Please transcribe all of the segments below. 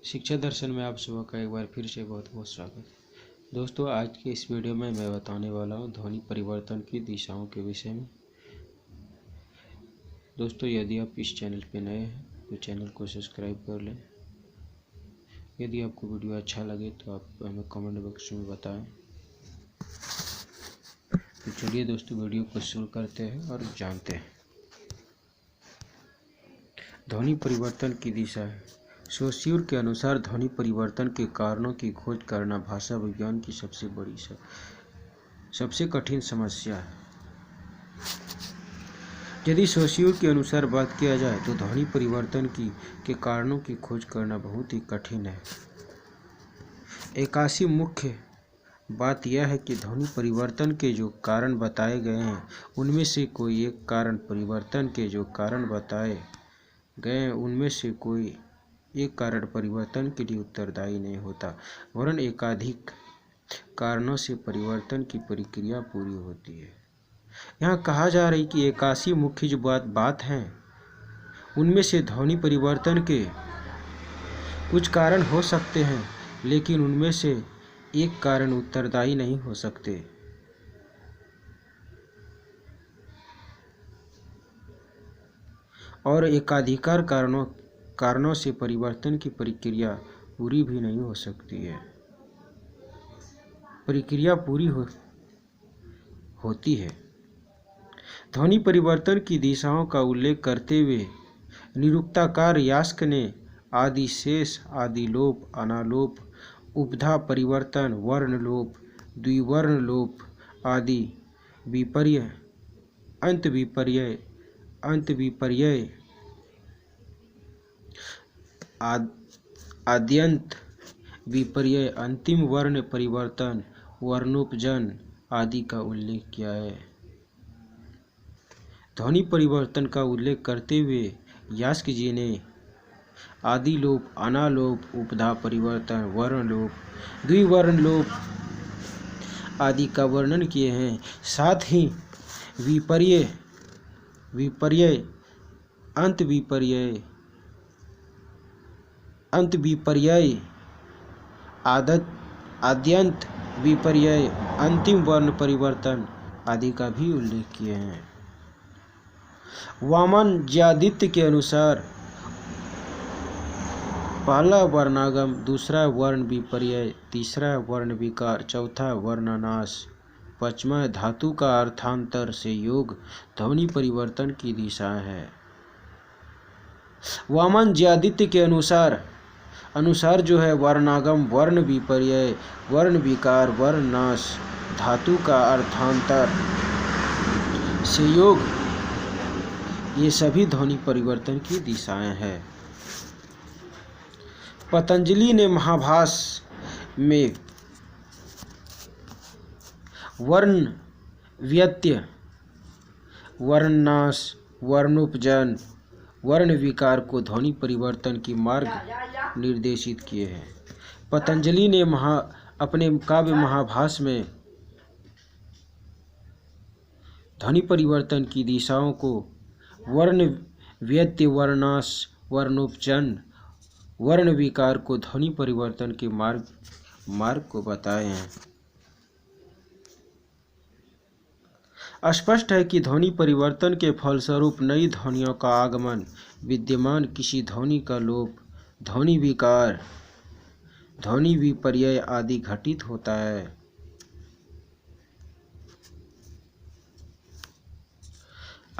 शिक्षा दर्शन में आप सबका का एक बार फिर से बहुत बहुत स्वागत है। दोस्तों, आज के इस वीडियो में मैं बताने वाला हूं ध्वनि परिवर्तन की दिशाओं के विषय में। दोस्तों, यदि आप इस चैनल पे नए हैं तो चैनल को सब्सक्राइब कर लें। यदि आपको वीडियो अच्छा लगे तो आप हमें कमेंट बॉक्स में बताएं। तो चलिए दोस्तों, वीडियो को शुरू करते हैं और जानते हैं ध्वनि परिवर्तन की दिशा है। सोस्यूर के अनुसार ध्वनि परिवर्तन के कारणों की खोज करना भाषा विज्ञान की सबसे कठिन समस्या है। यदि सोस्यूर के अनुसार बात किया जाए तो ध्वनि परिवर्तन के कारणों की खोज करना बहुत ही कठिन है। एकासी मुख्य बात यह है कि ध्वनि परिवर्तन के जो कारण बताए गए हैं उनमें से कोई एक कारण परिवर्तन के लिए उत्तरदायी नहीं होता, वरन एकाधिक कारणों से परिवर्तन की प्रक्रिया पूरी होती है। यहाँ कहा जा रहा है कि एकासी मुख्य जो बात है उनमें से ध्वनि परिवर्तन के कुछ कारण हो सकते हैं, लेकिन उनमें से एक कारण उत्तरदायी नहीं हो सकते। और एकाधिकार कारणों से परिवर्तन की प्रक्रिया पूरी भी नहीं हो सकती है। प्रक्रिया पूरी होती है। ध्वनि परिवर्तन की दिशाओं का उल्लेख करते हुए निरुक्ताकार यास्क ने आदिशेष, आदिलोप, अनालोप, उपधा परिवर्तन, वर्ण लोप, द्विवर्ण लोप, आदि विपर्य, अंत विपर्य, आद्यंत विपर्य, अंतिम वर्ण परिवर्तन, वर्णोपजन आदि का उल्लेख किया है। ध्वनि परिवर्तन का उल्लेख करते हुए यास्क जी ने आदिलोप, अनालोप, उपधा परिवर्तन, वर्ण लोप, द्विवर्ण लोप आदि का वर्णन किए हैं। साथ ही विपर्य, अंत विपर्य, आद्यंत विपर्य, अंतिम वर्ण परिवर्तन आदि का भी उल्लेख किए हैं। वामनजादित्य के अनुसार पहला वर्णागम, दूसरा वर्ण विपर्य, तीसरा वर्ण विकार, चौथा वर्णनाश, पांचवा धातु का अर्थांतर से योग ध्वनि परिवर्तन की दिशा है। वामनजादित्य के अनुसार जो है वर्णागम, वर्ण विपर्य, वर्ण विकार, वर्णनाश, धातु का अर्थांतर से योग, ये सभी ध्वनि परिवर्तन की दिशाएं हैं। पतंजलि ने महाभास में वर्ण व्यत्यय, वर्णनाश, वर्णोपजन, वर्ण विकार को ध्वनि परिवर्तन की मार्ग निर्देशित किए हैं। पतंजलि ने अपने काव्य महाभास में ध्वनि परिवर्तन की दिशाओं को वर्ण व्यत्यय, वर्णनाश, वर्णोपजन, वर्ण विकार को ध्वनि परिवर्तन के मार्ग को बताए हैं। स्पष्ट है कि ध्वनि परिवर्तन के फलस्वरूप नई ध्वनियों का आगमन, विद्यमान किसी ध्वनि का लोप, ध्वनि विकार, ध्वनि विपर्य आदि घटित होता है।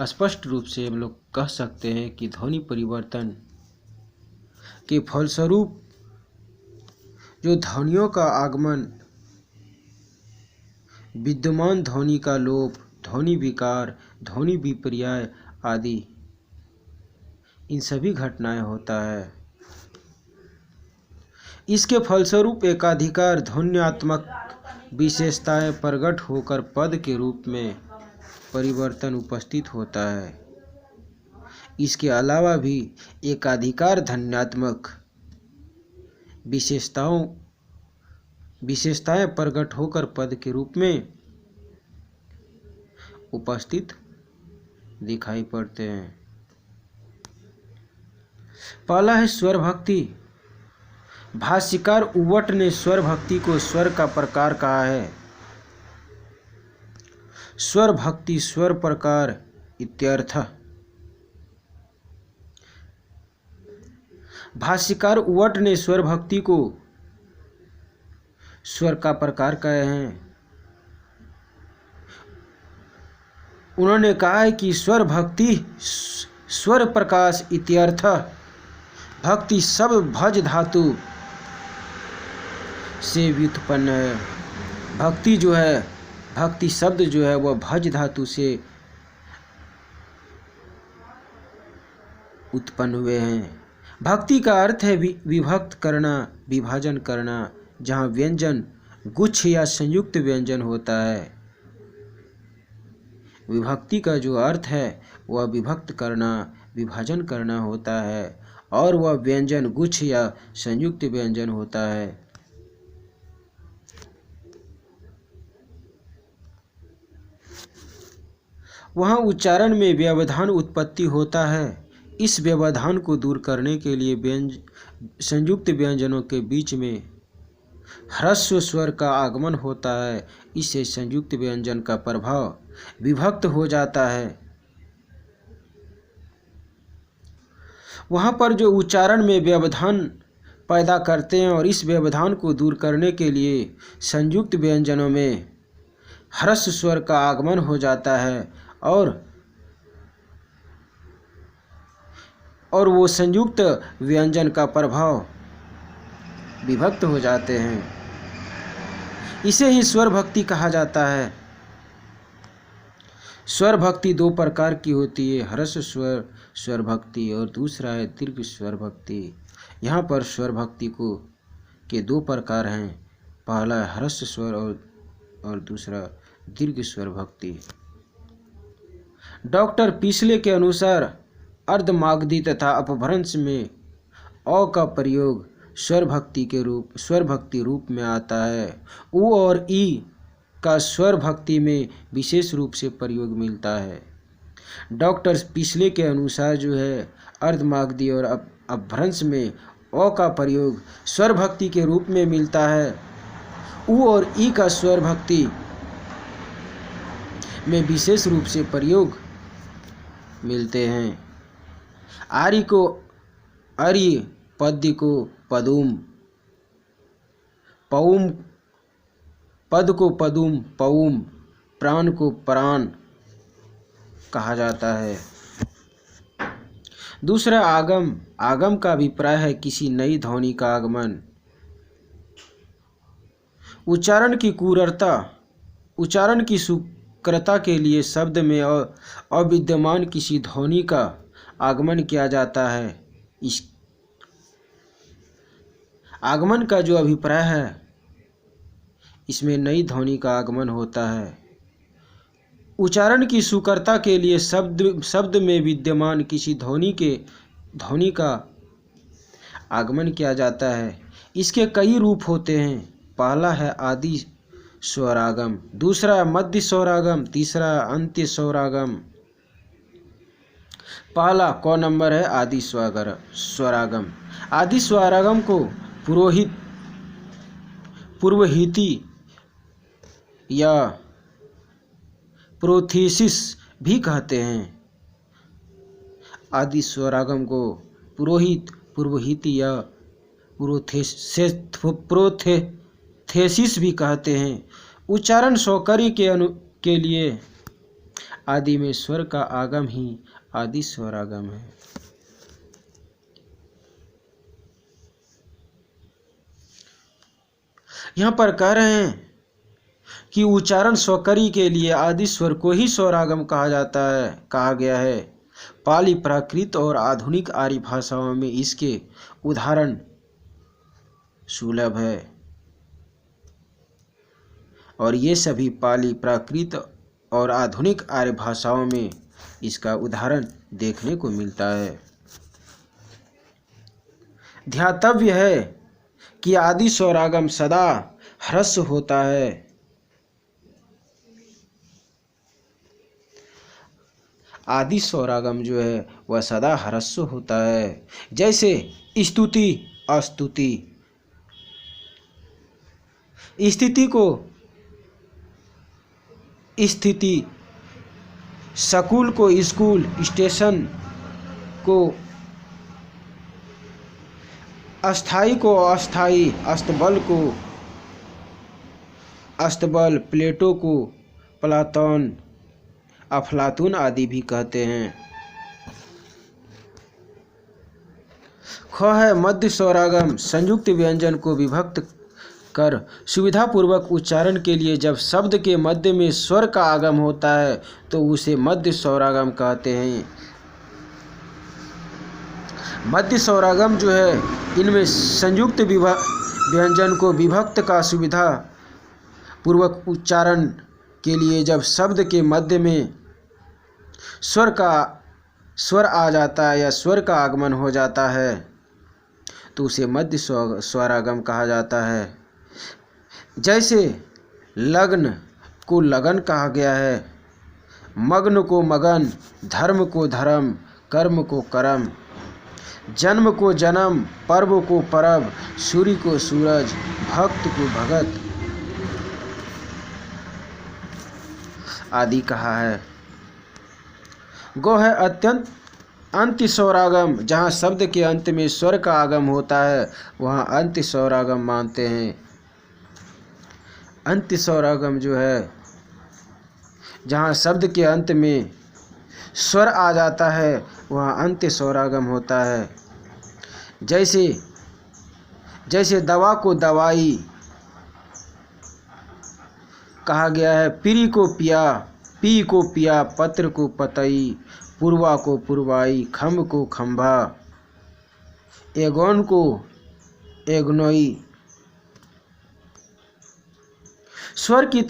स्पष्ट रूप से हम लोग कह सकते हैं कि ध्वनि परिवर्तन के फलस्वरूप जो ध्वनियों का आगमन, विद्यमान ध्वनि का लोप, ध्वनि विकार, ध्वनि विपर्य आदि इन सभी घटनाएं होता है। इसके फलस्वरूप एकाधिकार ध्वन्यात्मक विशेषताएं प्रकट होकर पद के रूप में परिवर्तन उपस्थित होता है। इसके अलावा भी एकाधिकार ध्वन्यात्मक विशेषताएं प्रकट होकर पद के रूप में उपस्थित दिखाई पड़ते हैं। पहला है स्वर भक्ति। भाष्यकार उवट ने स्वर भक्ति को स्वर का प्रकार कहा है। स्वर भक्ति स्वर प्रकार इत्यर्थ। भाष्यकार उवट ने स्वर भक्ति को स्वर का प्रकार कहे हैं। उन्होंने कहा है कि स्वर भक्ति स्वर प्रकाश इत्यर्थ। भक्ति सब भज धातु से व्युत्पन्न है। भक्ति जो है, भक्ति शब्द जो है वह भज धातु से उत्पन्न हुए हैं। भक्ति का अर्थ है विभक्त करना, विभाजन करना, जहाँ व्यंजन गुच्छ या संयुक्त व्यंजन होता है। विभक्ति का जो अर्थ है वह विभक्त करना, विभाजन करना होता है, और वह व्यंजन गुच्छ या संयुक्त व्यंजन होता है। वहाँ उच्चारण में व्यवधान उत्पत्ति होता है। इस व्यवधान को दूर करने के लिए संयुक्त व्यंजनों के बीच में ह्रस्व स्वर का आगमन होता है। इससे संयुक्त व्यंजन का प्रभाव विभक्त हो जाता है। वहाँ पर जो उच्चारण में व्यवधान पैदा करते हैं और इस व्यवधान को दूर करने के लिए संयुक्त व्यंजनों में ह्रस्व स्वर का आगमन हो जाता है और वो संयुक्त व्यंजन का प्रभाव विभक्त हो जाते हैं। इसे ही स्वर भक्ति कहा जाता है। स्वर भक्ति दो प्रकार की होती है, ह्रस्व स्वर स्वर भक्ति और दूसरा है दीर्घ स्वर भक्ति। यहाँ पर स्वर भक्ति के दो प्रकार हैं, पहला ह्रस्व स्वर और दूसरा दीर्घ स्वर भक्ति। डॉक्टर पिछले के अनुसार अर्धमागधी तथा अपभ्रंश में अ का प्रयोग स्वर भक्ति रूप में आता है। उ और ई का स्वर भक्ति में विशेष रूप से प्रयोग मिलता है। डॉक्टर पिछले के अनुसार जो है अर्धमागधी और अपभ्रंश में अ का प्रयोग स्वर भक्ति के रूप में मिलता है। उ और ई का स्वर भक्ति में विशेष रूप से प्रयोग मिलते हैं। आर्य को अर्य, पद्य को पदुम, पौम, पद को पदुम पौम, प्राण को प्राण कहा जाता है। दूसरा आगम। आगम का अभिप्राय है किसी नई ध्वनि का आगमन। उच्चारण की क्रूरता, उच्चारण की सुकृता के लिए शब्द में अविद्यमान किसी ध्वनि का आगमन किया जाता है। इस आगमन का जो अभिप्राय है इसमें नई ध्वनि का आगमन होता है। उच्चारण की सुकृता के लिए शब्द में विद्यमान किसी ध्वनि का आगमन किया जाता है। इसके कई रूप होते हैं। पहला है आदि स्वरागम, दूसरा मध्य स्वरागम, तीसरा अंत्य स्वरागम। पहला क नंबर है आदि स्वरागम। आदि स्वरागम को पूर्वहिति या प्रोथेसिस भी कहते हैं। आदि स्वरागम को पूर्वहिति या प्रोथेसिस भी कहते हैं। उच्चारण सौकर्य के लिए आदि में स्वर का आगम ही आदि स्वरागम है। यहाँ पर कह रहे हैं कि उच्चारण स्वकरी के लिए आदि स्वर को ही स्वरागम कहा गया है। पाली, प्राकृत और आधुनिक आर्य भाषाओं में इसके उदाहरण सुलभ है और ये सभी पाली, प्राकृत और आधुनिक आर्य भाषाओं में इसका उदाहरण देखने को मिलता है। ध्यातव्य है कि आदि स्वरागम सदा ह्रस्व होता है। आदि स्वरागम जो है वह सदा ह्रस्व होता है। जैसे स्तुति, अस्तुति, स्थिति को स्थिति, स्कूल को स्कूल, स्टेशन को अस्थाई को अस्थाई, अस्तबल को अस्तबल, प्लेटो को प्लाटोन, अफलातून आदि भी कहते हैं। ख है मध्य स्वरागम। संयुक्त व्यंजन को विभक्त कर सुविधापूर्वक उच्चारण के लिए जब शब्द के मध्य में स्वर का आगम होता है तो उसे मध्य स्वरागम कहते हैं। मध्य स्वरागम जो है, इनमें संयुक्त व्यंजन को विभक्त का सुविधा पूर्वक उच्चारण के लिए जब शब्द के मध्य में स्वर आ जाता है या स्वर का आगमन हो जाता है तो उसे मध्य स्वरागम कहा जाता है। जैसे लग्न को लगन कहा गया है, मग्न को मगन, धर्म को धर्म, कर्म को कर्म, जन्म को जन्म, पर्व को परब, सूर्य को सूरज, भक्त को भगत आदि कहा है। गो है अत्यंत अंत्य स्वरागम। जहाँ शब्द के अंत में स्वर का आगम होता है वहाँ अंत्य स्वरागम मानते हैं। अंत्य स्वरागम जो है, जहाँ शब्द के अंत में स्वर आ जाता है वहाँ अंत्य स्वरागम होता है। जैसे दवा को दवाई कहा गया है, पीरी को पिया, पी को पिया, पत्र को पतई, पूर्वा को पुरवाई, खम्भ को खम्भा, एगोन को एगनोई। स्वर की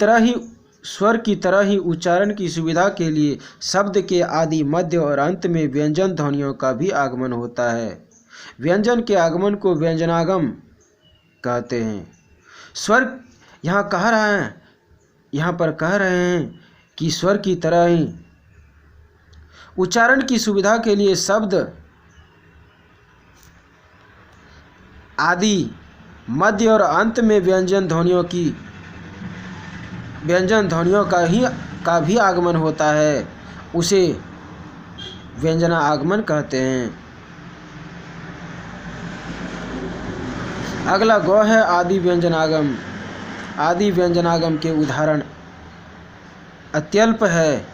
तरह ही उच्चारण की सुविधा के लिए शब्द के आदि, मध्य और अंत में व्यंजन ध्वनियों का भी आगमन होता है। व्यंजन के आगमन को व्यंजनागम कहते हैं। स्वर यहाँ पर कह रहे हैं कि स्वर की तरह ही उच्चारण की सुविधा के लिए शब्द आदि, मध्य और अंत में व्यंजन ध्वनियों का भी आगमन होता है, उसे व्यंजना आगमन कहते हैं। अगला गौ है आदि व्यंजनागम। आदि व्यंजनागम के उदाहरण अत्यल्प है।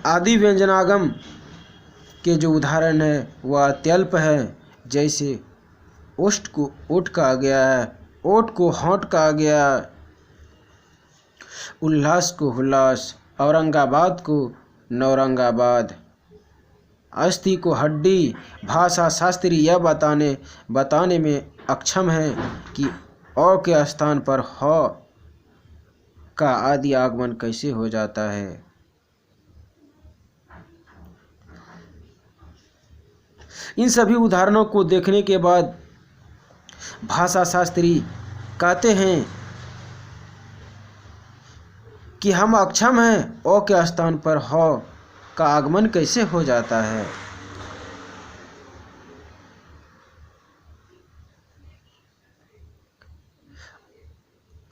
आदि व्यंजनागम के जो उदाहरण है वह अत्यल्प है। जैसे ओष्ठ को ओठ कहा गया है, ओठ को होंठ कहा गया, उल्लास को हुल्लास, औरंगाबाद को नौरंगाबाद, अस्थि को हड्डी। भाषा शास्त्री यह बताने में अक्षम है कि अ के स्थान पर ह का आदि आगमन कैसे हो जाता है। इन सभी उदाहरणों को देखने के बाद भाषा शास्त्री कहते हैं कि हम अक्षम हैं, अ के स्थान पर ह का आगमन कैसे हो जाता है।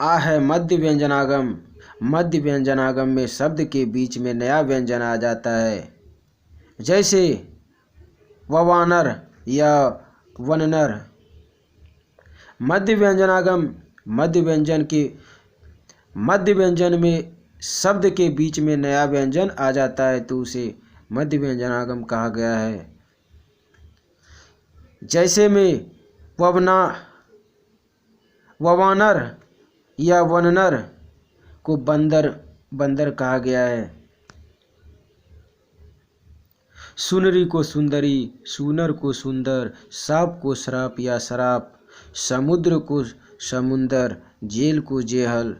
आ है मध्य व्यंजनागम। मध्य व्यंजनागम में शब्द के बीच में नया व्यंजन आ जाता है। जैसे ववानर या वननर। मध्य व्यंजनागम मध्य व्यंजन में शब्द के बीच में नया व्यंजन आ जाता है तो उसे मध्य व्यंजनागम कहा गया है। जैसे में ववानर या वननर को बंदर कहा गया है। सुनरी को सुंदरी, सुनर को सुंदर, सांप को श्राप या शराप, समुद्र को समुंदर, जेल को जेहल,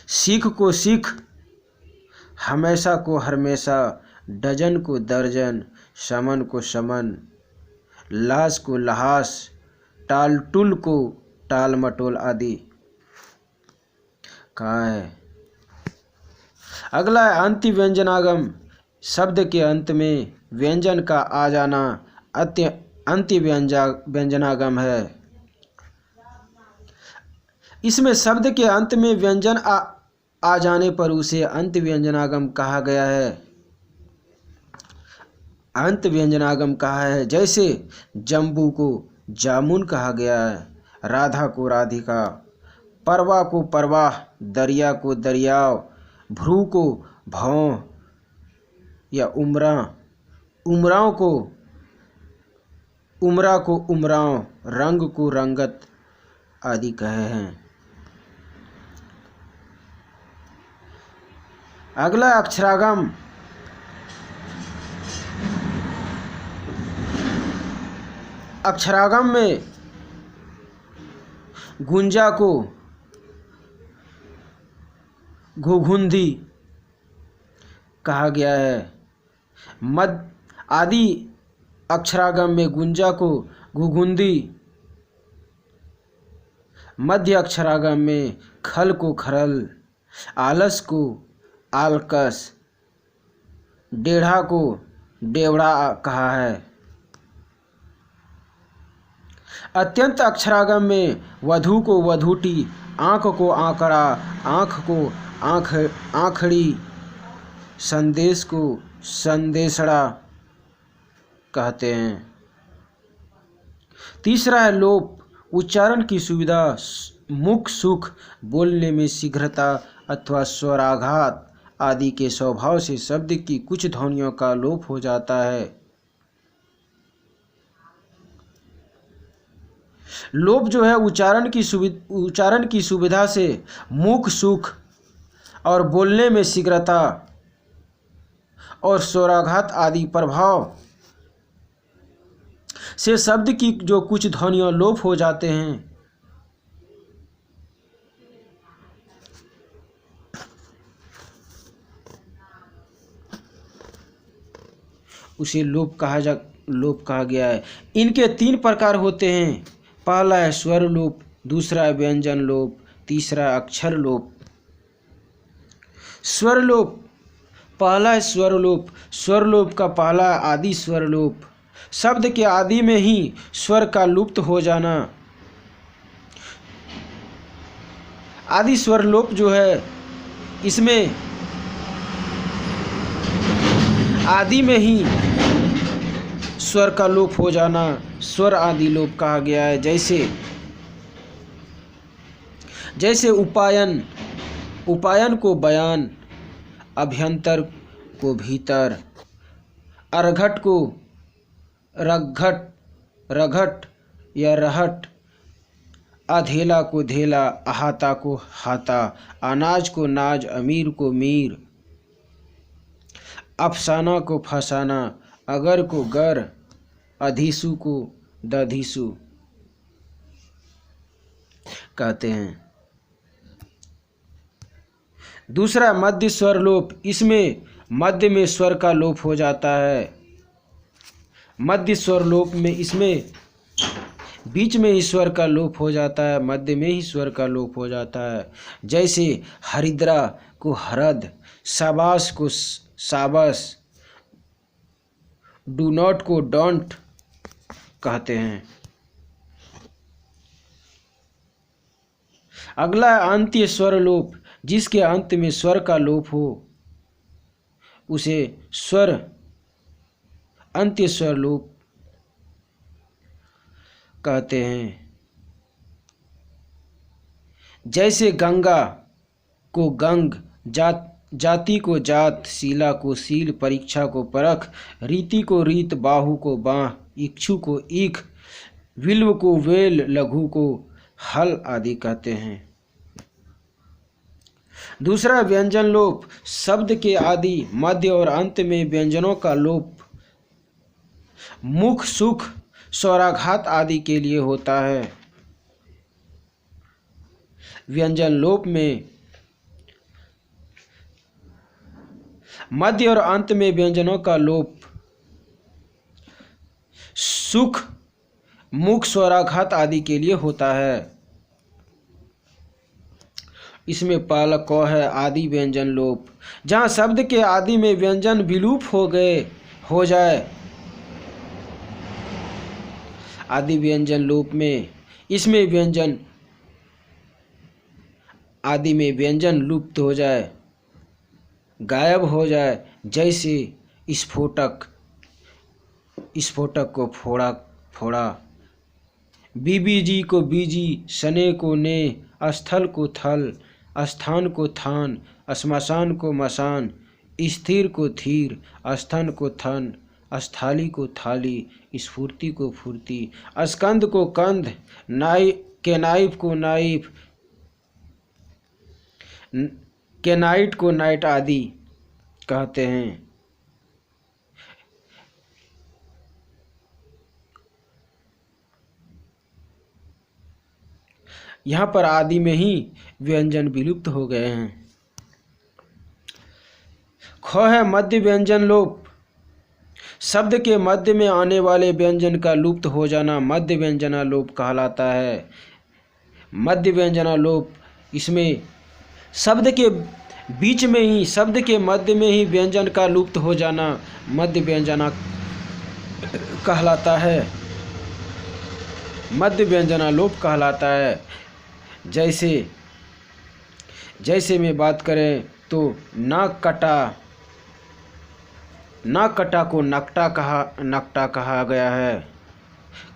सीख को सीख, हमेशा को हमेशा, डजन को दर्जन, समन को समन, लाश को लहास, टालटुल को टाल मटोल आदि कहा है। अगला है अंत्य व्यंजनागम। शब्द के अंत में व्यंजन का आ जाना अंत्य व्यंजनागम है। इसमें शब्द के अंत में व्यंजन आ जाने पर उसे अंत्य व्यंजनागम कहा गया है। अंत व्यंजनागम कहा है। जैसे जम्बू को जामुन कहा गया है, राधा को राधिका, परवा को परवाह, दरिया को दरियाव, भ्रू को भौं या उमरा, उमराव को उमरा को उमराव, रंग को रंगत आदि कहे हैं। अगला अक्षरागम। अक्षरागम में गुंजा को घुघुंधी कहा गया है। आदि अक्षरागम में गुंजा को घुघुंधी, मध्य अक्षरागम में खल को खरल, आलस को आलकस, डेढ़ा को डेवड़ा कहा है। अत्यंत अक्षरागम में वधु को वधूटी, आँख को आंकड़ा, आँख को आँखड़ी, संदेश को संदेशड़ा कहते हैं। तीसरा है लोप। उच्चारण की सुविधा, मुख सुख, बोलने में शीघ्रता अथवा स्वराघात आदि के स्वभाव से शब्द की कुछ ध्वनियों का लोप हो जाता है। लोप जो है उच्चारण की सुविधा से मुख सुख और बोलने में शीघ्रता और स्वराघात आदि प्रभाव से शब्द की जो कुछ ध्वनियाँ लोप हो जाते हैं, उसे लोप कहा गया है। इनके 3 प्रकार होते हैं। पहला है स्वर लोप, दूसरा है व्यंजन लोप, तीसरा अक्षर लोप। स्वर लोप। पहला है स्वर लोप। स्वर लोप का पहला आदि स्वर लोप, शब्द के आदि में ही स्वर का लुप्त हो जाना। आदि स्वर लोप जो है, इसमें आदि में ही स्वर का लोप हो जाना स्वर आदि लोप कहा गया है। जैसे उपायन, उपायन को बयान, अभ्यंतर को भीतर, अर्घट को रघट, रघट या रहट, अधेला को धेला, अहाता को हाता, अनाज को नाज, अमीर को मीर, अफसाना को फसाना, अगर को गर, अधिसु को दधिसु कहते हैं। दूसरा मध्य स्वर लोप। इसमें मध्य में स्वर का लोप हो जाता है। मध्य स्वर लोप में इसमें बीच में ही स्वर का लोप हो जाता है, मध्य में ही स्वर का लोप हो जाता है। जैसे हरिद्रा को हरद, शाबाश को शाबस, डू नॉट को डोंट कहते हैं। अगला अंत्य स्वर लोप। जिसके अंत में स्वर का लोप हो उसे स्वर अंत्य स्वर लोप कहते हैं। जैसे गंगा को गंग, जाति को जात, शीला को शील, परीक्षा को परख, रीति को रीत, बाहु को बाह, इक्षु को ईख, विल्व को वेल, लघु को हल आदि कहते हैं। दूसरा व्यंजन लोप। शब्द के आदि मध्य और अंत में व्यंजनों का लोप मुख सुख स्वराघात आदि के लिए होता है। व्यंजन लोप में मध्य और अंत में व्यंजनों का लोप सुख मुख स्वराघात आदि के लिए होता है। इसमें पहला क है आदि व्यंजन लोप। जहाँ शब्द के आदि में व्यंजन विलुप्त हो जाए आदि व्यंजन लोप में इसमें व्यंजन आदि में व्यंजन लुप्त हो जाए, गायब हो जाए, जैसे स्फोटक को फोड़ा फोड़ा, बीबीजी को बीजी, सने को ने, स्थल को थल, स्थान को थान, श्मशान को मसान, स्थिर को थीर, स्थन को थन, स्थाली को थाली, स्फूर्ति को फूर्ति, स्कंद को कंध, केनाइफ को नाइफ, केनाइट को नाइट आदि कहते हैं। यहाँ पर आदि में ही व्यंजन विलुप्त हो गए हैं। ख है मध्य व्यंजन लोप। शब्द के मध्य में आने वाले व्यंजन का लुप्त हो जाना मध्य व्यंजना लोप कहलाता है। मध्य व्यंजना लोप, इसमें शब्द के बीच में ही, शब्द के मध्य में ही व्यंजन का लुप्त हो जाना मध्य व्यंजना कहलाता है, मध्य व्यंजना लोप कहलाता है। जैसे में बात करें तो नाक कटा को नकटा कहा गया है।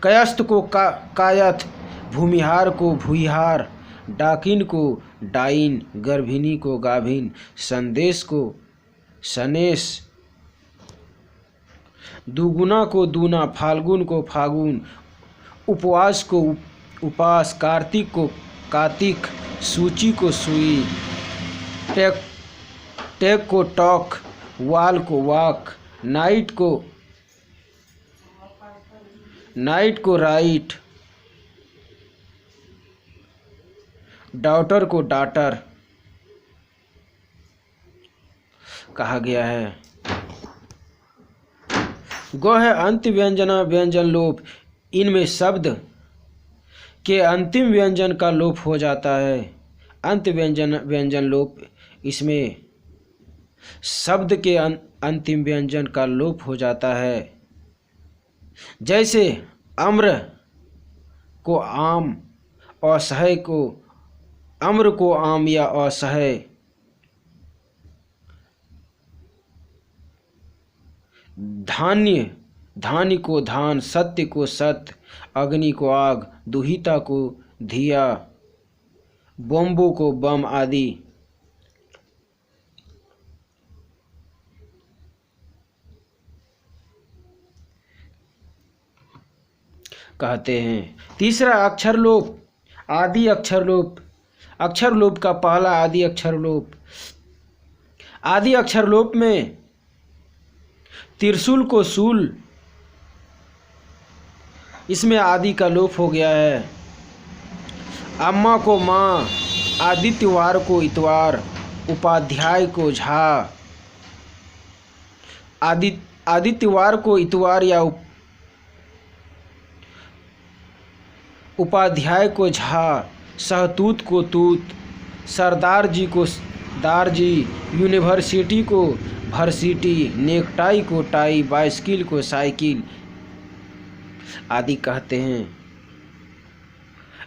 कयस्थ को कायथ, भूमिहार को भूइहार, डाकिन को डाइन, गर्भिणी को गाभिन, संदेश को सनेश, दुगुना को दूना, फाल्गुन को फागुन, उपवास को उपास, कार्तिक को कातिक, सूची को सुई, टेक को टॉक, वाल को वाक, नाइट को राइट, डॉटर को डाटर कहा गया है। गो है अंत व्यंजना व्यंजन लोप। इनमें शब्द के अंतिम व्यंजन का लोप हो जाता है। अंत व्यंजन लोप, इसमें शब्द के अंतिम व्यंजन का लोप हो जाता है। जैसे अम्र को आम, असह्य को अम्र को आम या असह्य, धान्य को धान, सत्य को सत्य, अग्नि को आग, दुहिता को धिया, बम्बो को बम आदि कहते हैं। तीसरा अक्षर लोप, आदि अक्षर लोप। अक्षर लोप का पहला आदि अक्षर लोप। आदि अक्षर लोप में त्रिशूल को शूल, इसमें आदि का लोप हो गया है। अम्मा को माँ, आदित्यवार को इतवार, उपाध्याय को झा, आदित्यवार को इतवार या उपाध्याय को झा, सहतूत को तूत, सरदार जी को दारजी, यूनिवर्सिटी को भर्सिटी, नेकटाई को टाई, बाइसिकल को साइकिल आदि कहते हैं।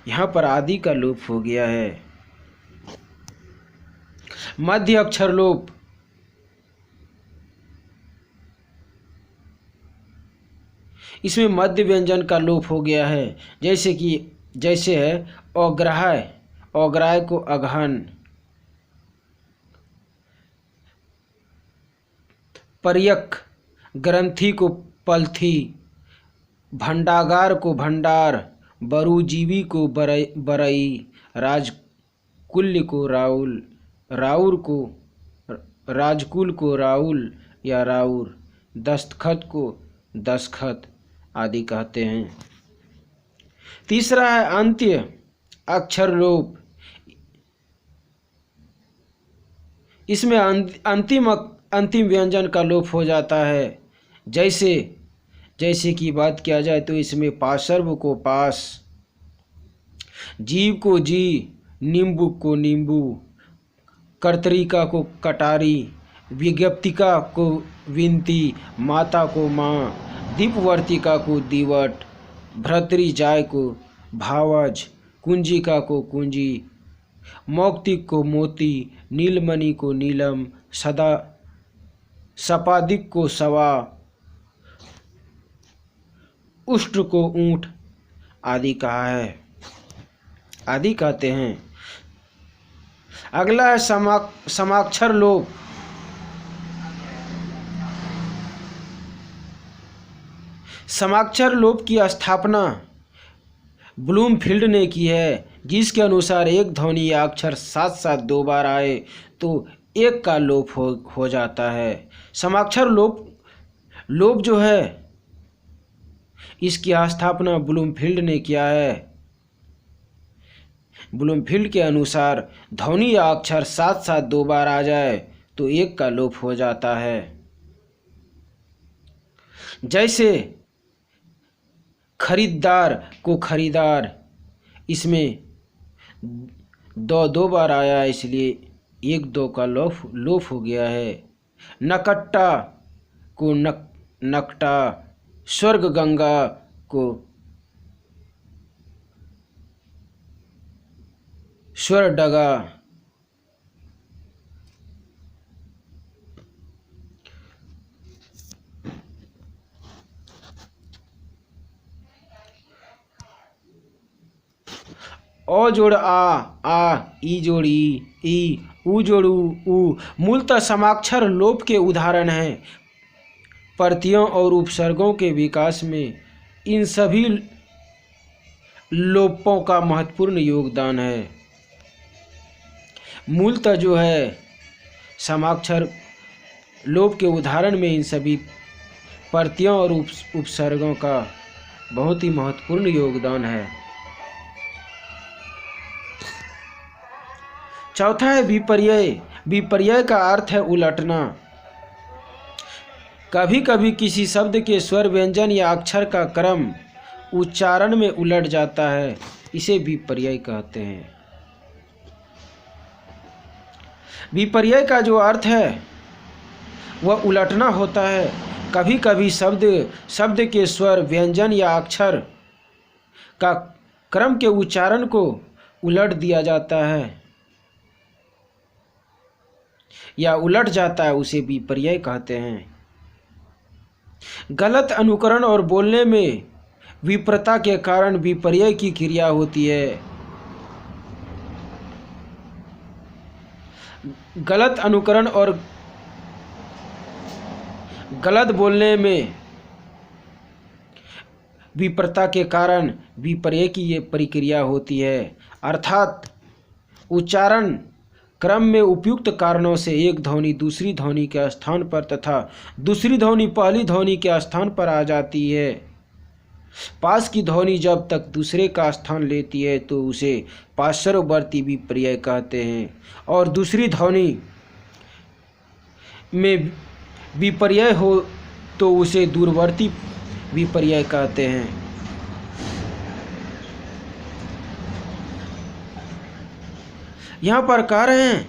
यहाँ पर आदि का लोप हो गया है। मध्य अक्षर लोप। इसमें मध्य व्यंजन का लोप हो गया है। जैसे है औग्राय को अगहन, पर्यक, ग्रंथि को पलथी, भंडागार को भंडार, बरूजीवी को बरई, राजकुल्य को राउल, राउर को राजकुल को राउल या राउर, दस्तखत को दस्खत आदि कहते हैं। तीसरा है अंत्य अक्षर लोप। इसमें अंतिम व्यंजन का लोप हो जाता है। जैसे की बात किया जाए तो इसमें पार्श्व को पास, जीव को जी, नींबू को नींबू, कर्तरिका को कटारी, विज्ञप्तिका को विनती, माता को माँ, दीपवर्तिका को दीवट, भर्तृ जाय को भावज, कुंजिका को कुंजी, मौक्तिक को मोती, नीलमणि को नीलम, सदा सपादिक को सवा, उष्ट्र को ऊंट आदि कहा है, आदि कहते हैं। अगला है समाक्षर लोप। समाक्षर लोप की स्थापना ब्लूमफील्ड ने की है, जिसके अनुसार एक ध्वनि या अक्षर साथ साथ दो बार आए तो एक का लोप हो जाता है। समाक्षर लोप जो है इसकी स्थापना ब्लूमफील्ड ने किया है। ब्लूमफील्ड के अनुसार ध्वनि या अक्षर साथ साथ दो बार आ जाए तो एक का लोप हो जाता है। जैसे खरीदार को खरीदार, इसमें दो बार आया इसलिए एक दो का लोप हो गया है। नकट्टा को नकटा, स्वर्ग गंगा को स्वर डगा, ओ जोड़ आ, ई जोड़ ई, ऊ जोड़ ऊ मूलतः समाक्षर लोप के उदाहरण हैं। प्रत्ययों और उपसर्गों के विकास में इन सभी लोपों का महत्वपूर्ण योगदान है। मूलतः जो है समाक्षर लोप के उदाहरण में इन सभी प्रत्ययों और उपसर्गों का बहुत ही महत्वपूर्ण योगदान है। चौथा है विपर्यय। विपर्यय का अर्थ है उलटना। कभी कभी किसी शब्द के स्वर, व्यंजन या अक्षर का क्रम उच्चारण में उलट जाता है, इसे विपर्यय कहते हैं। विपर्यय का जो अर्थ है वह उलटना होता है। कभी कभी शब्द के स्वर, व्यंजन या अक्षर का क्रम के उच्चारण को उलट दिया जाता है या उलट जाता है, उसे विपर्यय कहते हैं। गलत अनुकरण और बोलने में विप्रता के कारण विपर्यय की क्रिया होती है। गलत अनुकरण और गलत बोलने में विप्रता के कारण विपर्यय की ये प्रक्रिया होती है, अर्थात उच्चारण क्रम में उपयुक्त कारणों से एक ध्वनि दूसरी ध्वनि के स्थान पर तथा दूसरी ध्वनि पहली ध्वनि के स्थान पर आ जाती है। पास की ध्वनि जब तक दूसरे का स्थान लेती है तो उसे पार्श्ववर्ती विपर्यय कहते हैं, और दूसरी ध्वनि में विपर्यय हो तो उसे दूरवर्ती विपर्यय कहते हैं। यहाँ पर कह रहे हैं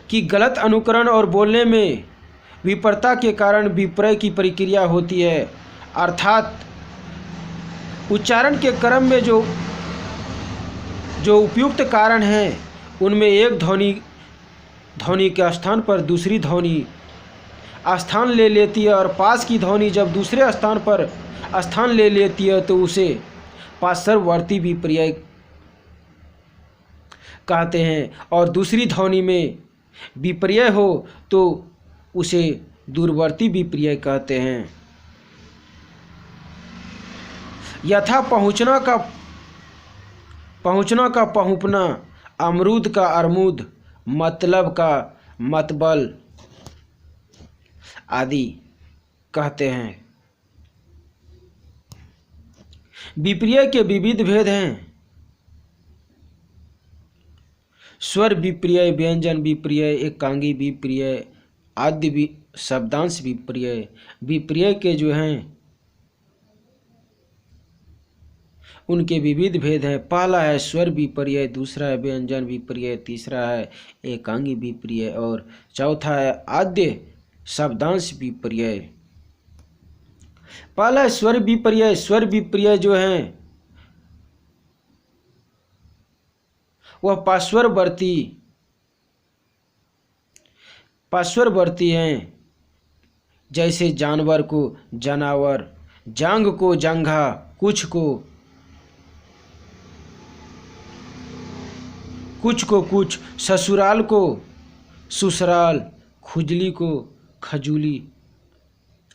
कि गलत अनुकरण और बोलने में विप्रता के कारण विपर्यय की प्रक्रिया होती है, अर्थात उच्चारण के क्रम में जो उपयुक्त कारण हैं उनमें एक ध्वनि के स्थान पर दूसरी ध्वनि स्थान ले लेती है, और पास की ध्वनि जब दूसरे स्थान पर स्थान ले लेती है तो उसे पार्श्ववर्ती विपर्यय कहते हैं, और दूसरी ध्वनि में विपर्यय हो तो उसे दूरवर्ती विपर्यय कहते हैं। यथा पहुँचना का पहुँपना, अमरूद का अरमूद, मतलब का मतबल आदि कहते हैं। विपर्यय के विविध भेद हैं। स्वर विपर्यय, व्यंजन विपर्यय, एकांगी विपर्यय, आद्य शब्दांश विपर्यय। विपर्यय के जो हैं उनके विविध भेद हैं। पहला है स्वर विपर्यय, दूसरा है व्यंजन विपर्यय, तीसरा है एकांगी विपर्यय और चौथा है आद्य शब्दांश विपर्यय। पहला स्वर विपर्यय। स्वर विपर्यय जो है वह पार्श्ववर्ती हैं। जैसे जानवर को जनावर, जांग को जंघा, कुछ को कुछ, ससुराल को ससुराल, खुजली को खजूली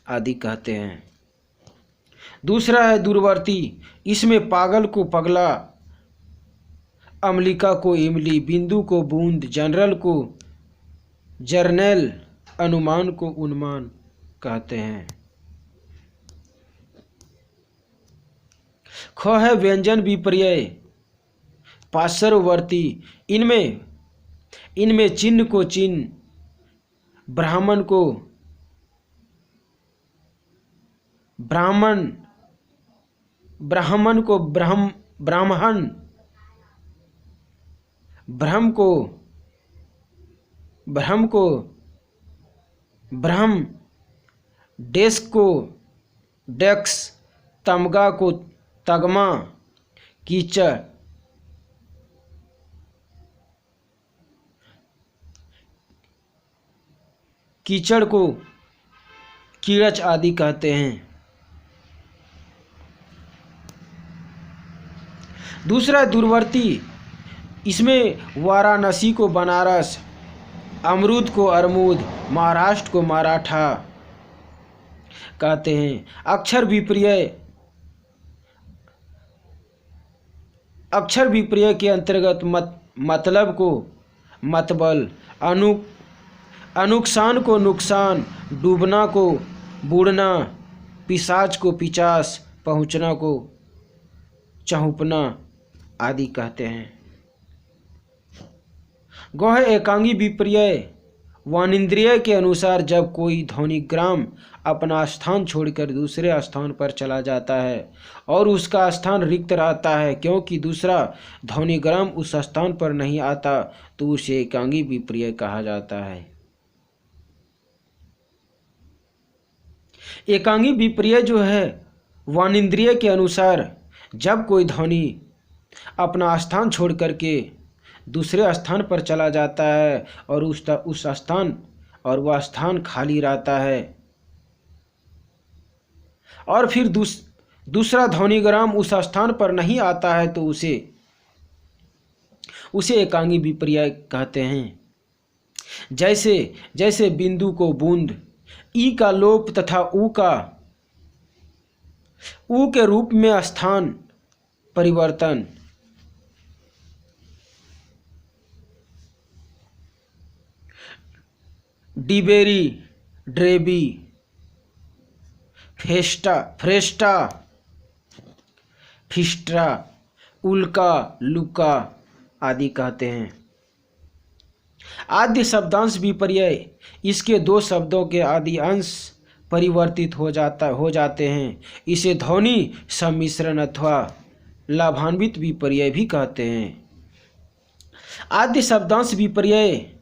आदि कहते हैं। दूसरा है दूरवर्ती। इसमें पागल को पगला, अम्लिका को इमली, बिंदु को बूंद, जनरल को जर्नैल, अनुमान को उन्मान कहते हैं। ख है व्यंजन विपर्यय, पार्श्ववर्ती। इनमें चिन्ह को चिन्ह, ब्राह्मण को ब्राह्मण, ब्राह्मण को ब्राह्मण, ब्रह्म को ब्रह्म, डेस्क को डेक्स, तमगा को तगमा, कीचड़ को कीड़च आदि कहते हैं। दूसरा दूरवर्ती। इसमें वाराणसी को बनारस, अमरूद को अरमूद, महाराष्ट्र को मराठा कहते हैं। अक्षर विपर्यय के अंतर्गत मतलब को मतबल, अनुकसान को नुकसान, डूबना को बूढ़ना, पिशाच को पिचास, पहुँचना को चहुपना आदि कहते हैं। गौ है एकांगी विपर्यय। वानिंद्रिय के अनुसार जब कोई ध्वनिग्राम अपना स्थान छोड़कर दूसरे स्थान पर चला जाता है और उसका स्थान रिक्त रहता है क्योंकि दूसरा ध्वनिग्राम उस स्थान पर नहीं आता, तो उसे एकांगी विपर्यय कहा जाता है। एकांगी विपर्यय जो है वानिंद्रिय के अनुसार जब कोई ध्वनि अपना स्थान छोड़ करके दूसरे स्थान पर चला जाता है और उस स्थान और वह स्थान खाली रहता है और फिर दूसरा ध्वनिग्राम उस स्थान पर नहीं आता है, तो उसे एकांगी विपर्यय कहते हैं। जैसे बिंदु को बूंद, ई का लोप तथा ऊ के रूप में स्थान परिवर्तन, डिबेरी, ड्रेबी, फ्रेस्टा, फिस्ट्रा, उल्का, लुका आदि कहते हैं। आद्य शब्दांश विपर्यय। इसके दो शब्दों के आदि अंश परिवर्तित हो जाते हैं। इसे ध्वनि सम्मिश्रण अथवा लाभान्वित विपर्यय भी कहते हैं। आद्य शब्दांश विपर्यय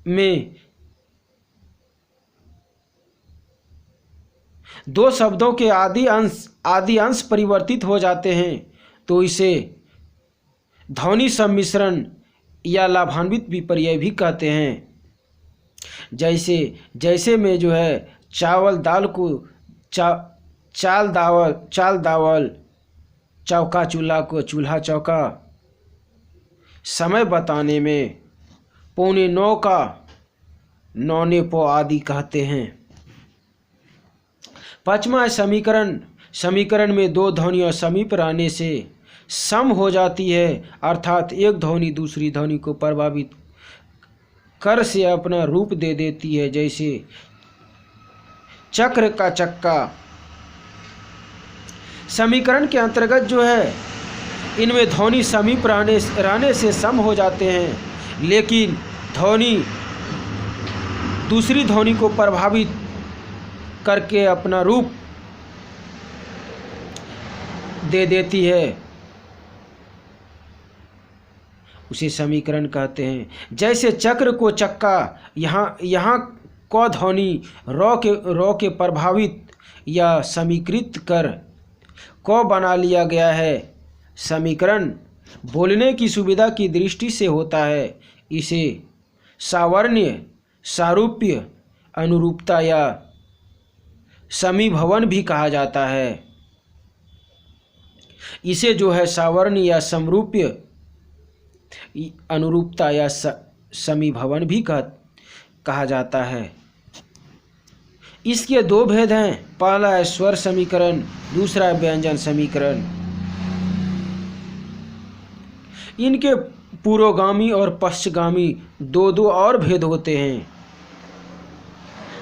में दो शब्दों के आदि अंश परिवर्तित हो जाते हैं, तो इसे ध्वनि सम्मिश्रण या लाभान्वित विपर्यय भी कहते हैं। जैसे में जो है चावल दाल को चाल दावल, चौका चूल्हा को चूल्हा चौका, समय बताने में 8:45 का 9 पौ आदि कहते हैं। पांचवा समीकरण में दो ध्वनियाँ समीप रहने से सम हो जाती है, अर्थात एक ध्वनि दूसरी ध्वनि को प्रभावित कर से अपना रूप दे देती है। जैसे चक्र का चक्का। समीकरण के अंतर्गत जो है इनमें ध्वनि समीप रहने से सम हो जाते हैं, लेकिन ध्वनि दूसरी ध्वनि को प्रभावित करके अपना रूप दे देती है, उसे समीकरण कहते हैं। जैसे चक्र को चक्का, यहाँ क ध्वनि रौ के प्रभावित या समीकृत कर क बना लिया गया है। समीकरण बोलने की सुविधा की दृष्टि से होता है। इसे सावर्ण्य, सारूप्य, अनुरूपता या समीभवन भी कहा जाता है। इसे जो है सावर्ण्य या समरूप्य, अनुरूपता या समीभवन भी कहा जाता है। इसके दो भेद हैं, पहला है स्वर समीकरण, दूसरा है व्यंजन समीकरण। इनके पुरोगामी और पश्चगामी दो दो और भेद होते हैं।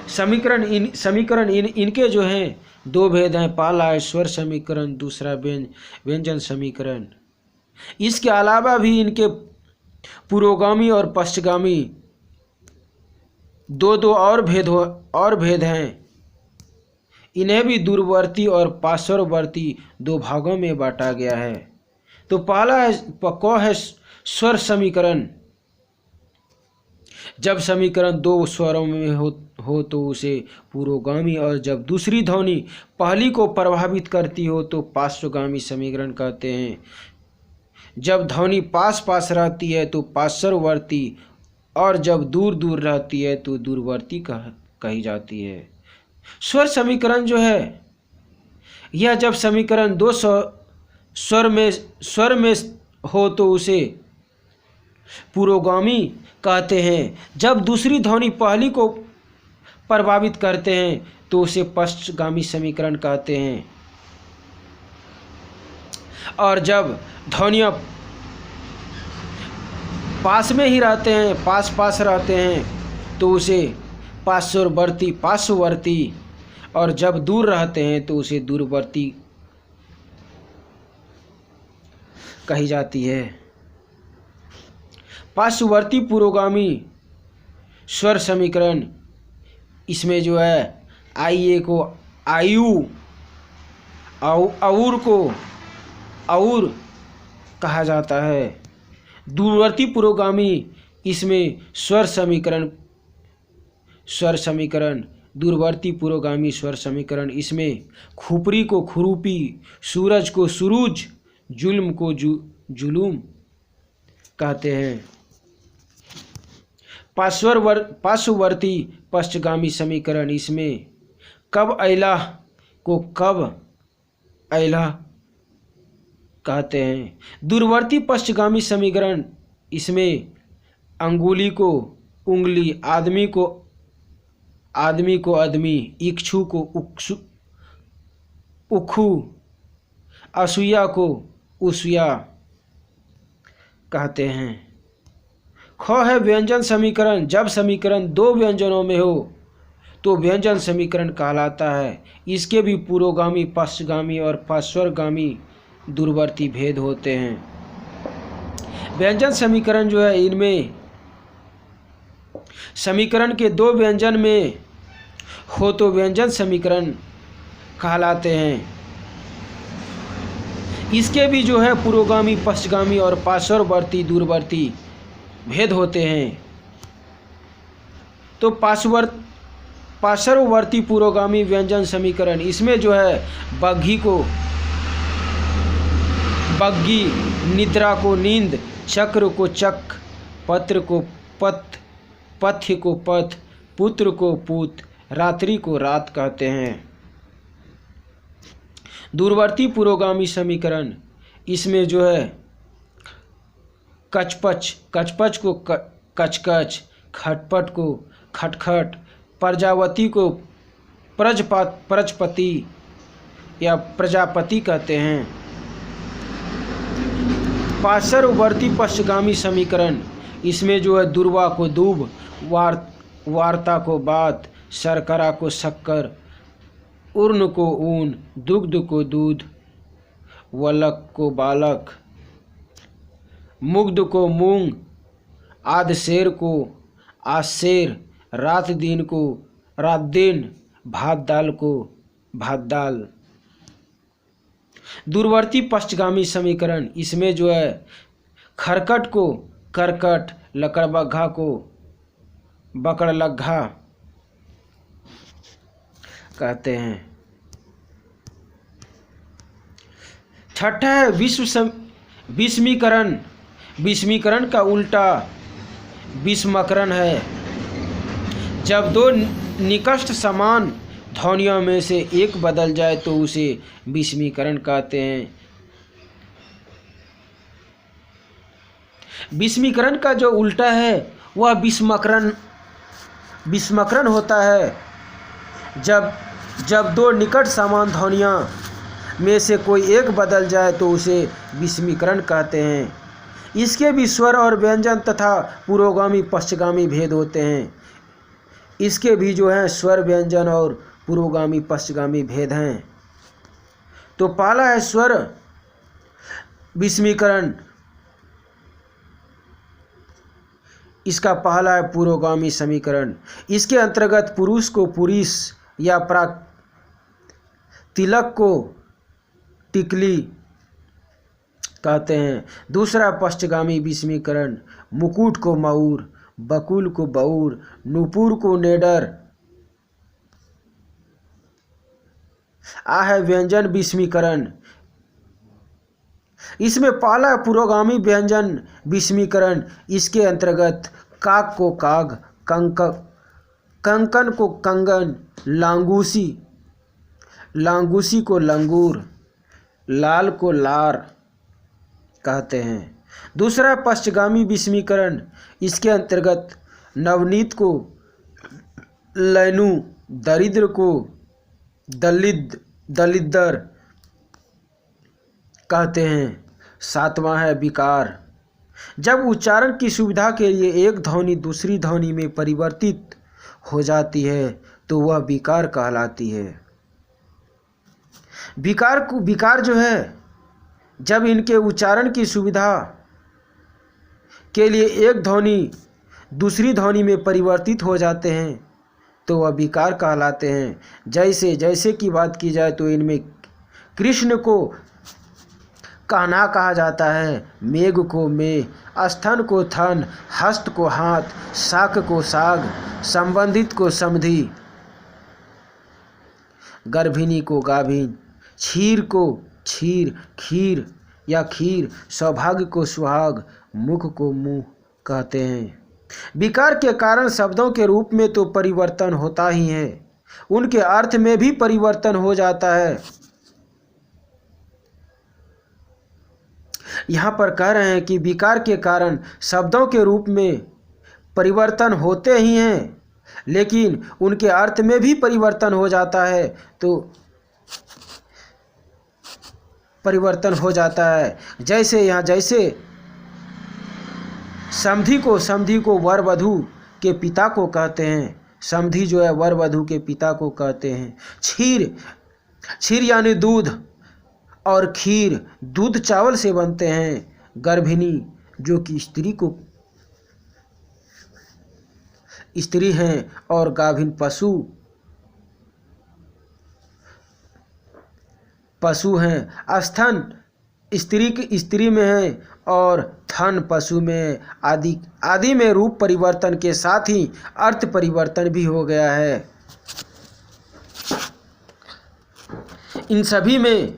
समीकरण इनके जो हैं दो भेद हैं, पहला है स्वर समीकरण, दूसरा व्यंजन समीकरण। इसके अलावा भी इनके पुरोगामी और पश्चगामी दो दो और भेद हैं। इन्हें भी दूरवर्ती और पार्श्ववर्ती दो भागों में बांटा गया है। तो पहला है स्वर समीकरण। जब समीकरण दो स्वरों में हो तो उसे पुरोगामी, और जब दूसरी ध्वनि पहली को प्रभावित करती हो तो पार्श्वगामी समीकरण कहते हैं। जब ध्वनि पास पास रहती है तो पार्श्ववर्ती, और जब दूर दूर रहती है तो दूरवर्ती कही जाती है। स्वर समीकरण जो है, यह जब समीकरण दो स्वर में हो तो उसे पुरोगामी कहते हैं। जब दूसरी ध्वनि पहली को प्रभावित करते हैं तो उसे पश्चगामी समीकरण कहते हैं। और जब ध्वनियाँ पास में ही रहते हैं, पास रहते हैं तो उसे पार्श्ववर्ती, और जब दूर रहते हैं तो उसे दूरवर्ती कही जाती है। पार्श्ववर्ती पुरोगामी स्वर समीकरण, इसमें जो है आइए को आयु, और को और कहा जाता है। दूरवर्ती पुरोगामी, इसमें स्वर समीकरण, दूरवर्ती पुरोगामी स्वर समीकरण, इसमें खुपरी को खुरूपी, सूरज को सुरूज, जुल्म को जुलूम कहते हैं। पार्श्ववर्ती पश्चगामी समीकरण, इसमें कब ऐला को कब ऐला कहते हैं। दूरवर्ती पश्चगामी समीकरण, इसमें अंगुली को उंगली, आदमी को आदमी, इक्षु को उखु, असूया को उसूया कहते हैं। ख है व्यंजन समीकरण। जब समीकरण दो व्यंजनों में हो तो व्यंजन समीकरण कहलाता है। इसके भी पुरोगामी, पश्चगामी और पार्श्वगामी दूरवर्ती भेद होते हैं। व्यंजन समीकरण जो है, इनमें समीकरण के दो व्यंजन में हो तो व्यंजन समीकरण कहलाते हैं। इसके भी जो है पुरोगामी, पश्चगामी और पार्श्ववर्ती दूरवर्ती भेद होते हैं। तो पार्श्ववर्ती पुरोगामी व्यंजन समीकरण, इसमें जो है बग्गी, निद्रा को नींद, चक्र को चक, पत्र को पथ, पथ्य को पथ, पुत्र को पूत, रात्रि को रात कहते हैं। दूरवर्ती पुरोगामी समीकरण, इसमें जो है कचपच को कचकच, खटपट को खटखट, प्रजावती को प्रजपति या प्रजापति कहते हैं। पार्श्ववर्ती पश्चगामी समीकरण, इसमें जो है दुर्वा को दूब, वार्ता को बात, शर्करा को शक्कर, ऊर्ण को ऊन, दुग्ध को दूध, वलक को बालक, मुग्ध को मूंग, आधशेर को आशेर, रात दिन को रात दिन, भात दाल को भात दाल। दूरवर्ती पश्चगामी समीकरण, इसमें जो है खरकट को करकट, लकड़बग्घा को बकड़लग्घा कहते हैं। छठा है विषमीकरण। विषमीकरण का उल्टा विषमकरण है। जब दो निकट समान ध्वनियों में से एक बदल जाए तो उसे विषमीकरण कहते हैं। विषमीकरण का जो उल्टा है वह विषमकरण होता है। जब दो निकट समान ध्वनियों में से कोई एक बदल जाए तो उसे विषमीकरण कहते हैं। इसके भी स्वर और व्यंजन तथा पुरोगामी पश्चगामी भेद होते हैं। इसके भी जो है स्वर व्यंजन और पुरोगामी पश्चगामी भेद हैं। तो पहला है स्वर विषमीकरण, इसका पहला है पुरोगामी समीकरण। इसके अंतर्गत पुरुष को पुरुष या तिलक को टिकली कहते हैं। दूसरा पश्चगामी विषमीकरण, मुकुट को मऊर, बकुल को बऊर, नुपुर को नेडर। है व्यंजन विषमीकरण। इसमें पहला पुरोगामी व्यंजन विषमीकरण। इसके अंतर्गत काक को काग, कंकन को कंगन, लांगूसी को लंगूर, लाल को लार कहते हैं। दूसरा पश्चगामी विषमीकरण। इसके अंतर्गत नवनीत को लैनु, दरिद्र को दलिद्दर कहते हैं। सातवां है विकार। जब उच्चारण की सुविधा के लिए एक ध्वनि दूसरी ध्वनि में परिवर्तित हो जाती है तो वह विकार कहलाती है। विकार जो है, जब इनके उच्चारण की सुविधा के लिए एक ध्वनि दूसरी ध्वनि में परिवर्तित हो जाते हैं तो वह विकार कहलाते हैं। जैसे की बात की जाए तो इनमें कृष्ण को कान्हा कहा जाता है, मेघ को मेघ, स्तन को थन, हस्त को हाथ, शाक को साग, संबंधित को समधि, गर्भिणी को गाभिन, क्षीर को क्षीर, खीर या खीर, सौभाग्य को सुहाग, मुख को मुंह कहते हैं। विकार के कारण शब्दों के रूप में तो परिवर्तन होता ही है, उनके अर्थ में भी परिवर्तन हो जाता है। यहाँ पर कह रहे हैं कि विकार के कारण शब्दों के रूप में परिवर्तन होते ही हैं, लेकिन उनके अर्थ में भी परिवर्तन हो जाता है। तो परिवर्तन हो जाता है जैसे समधी को वर वधू के पिता को कहते हैं। समधी जो है वर वधू के पिता को कहते हैं। क्षीर यानी दूध, और खीर दूध चावल से बनते हैं। गर्भिणी जो कि स्त्री हैं, और गाभिन पशु हैं। स्तन स्त्री में है और थन पशु में। आदि में रूप परिवर्तन के साथ ही अर्थ परिवर्तन भी हो गया है। इन सभी में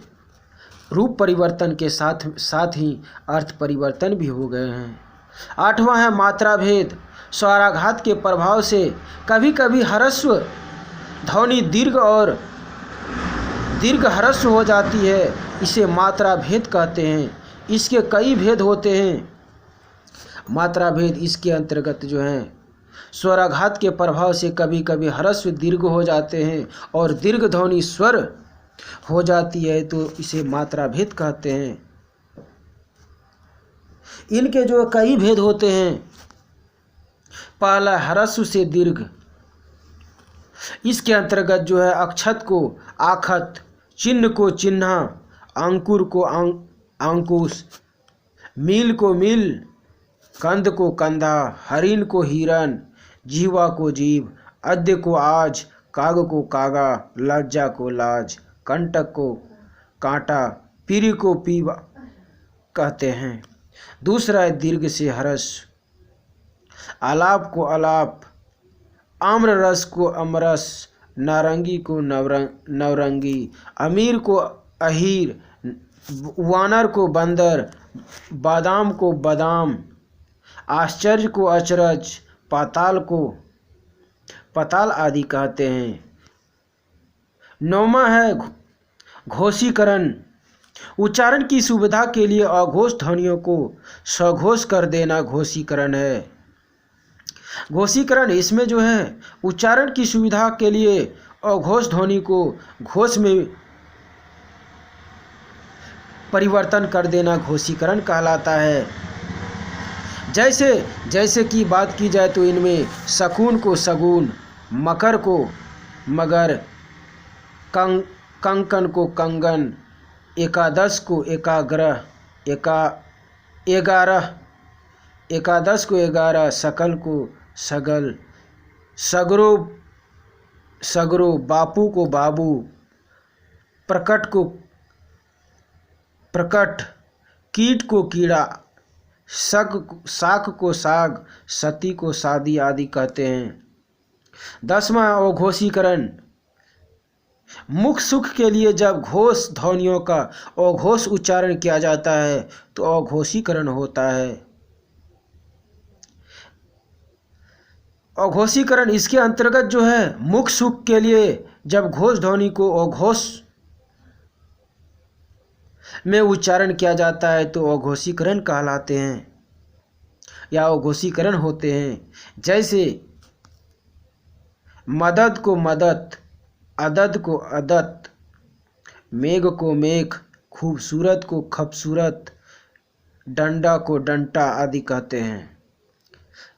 रूप परिवर्तन के साथ ही अर्थ परिवर्तन भी हो गए हैं। आठवां है मात्रा भेद। स्वराघात के प्रभाव से कभी कभी ह्रस्व ध्वनि दीर्घ ह्रस्व हो जाती है, इसे मात्रा भेद कहते हैं। इसके कई भेद होते हैं। मात्रा भेद इसके अंतर्गत जो हैं, स्वराघात के प्रभाव से कभी कभी ह्रस्व दीर्घ हो जाते हैं और दीर्घ ध्वनि स्वर हो जाती है, तो इसे मात्रा भेद कहते हैं। इनके जो कई भेद होते हैं, पहला ह्रस्व से दीर्घ। इसके अंतर्गत जो है अक्षत को आखत, चिन्ह को चिन्हा, अंकुर को अंकुश, मील को मिल, कंद को कंधा, हरिण को हिरण, जीवा को जीव, अद्य को आज, काग को कागा, लज्जा को लाज, कंटक को कांटा, पीरी को पीवा कहते हैं। दूसरा है दीर्घ से हर्ष। आलाप को अलाप, आम्र रस को अमरस, नारंगी को नवरंगी, अमीर को अहीर, वानर को बंदर, बादाम को बादाम, आश्चर्य को अचरज, पाताल को पताल आदि कहते हैं। 9वां है घोषीकरण। उच्चारण की सुविधा के लिए अघोष ध्वनियों को सघोष कर देना घोषीकरण है। घोषीकरण इसमें जो है उच्चारण की सुविधा के लिए अघोष ध्वनि को घोष में परिवर्तन कर देना घोषीकरण कहलाता है। जैसे कि बात की जाए तो इनमें शकुन को शगुन, मकर को मगर, कंकन को कंगन, एकादश को एकाग्रह, एकादश को 11, सकल को सगल, सगरो, बापू को बाबू, प्रकट को प्रकट, कीट को कीड़ा, शाक को साग, सती को शादी आदि कहते हैं। 10वां अघोषीकरण। मुख सुख के लिए जब घोष ध्वनियों का अघोष उच्चारण किया जाता है तो अघोषीकरण होता है। अघोषीकरण इसके अंतर्गत जो है मुख सुख के लिए जब घोष ध्वनि को अघोष में उच्चारण किया जाता है तो अघोषीकरण कहलाते हैं या अघोषीकरण होते हैं। जैसे मदद को मदत, अदद को अदत, मेघ को मेघ, खूबसूरत को खूबसूरत, डंडा को डंटा आदि कहते हैं।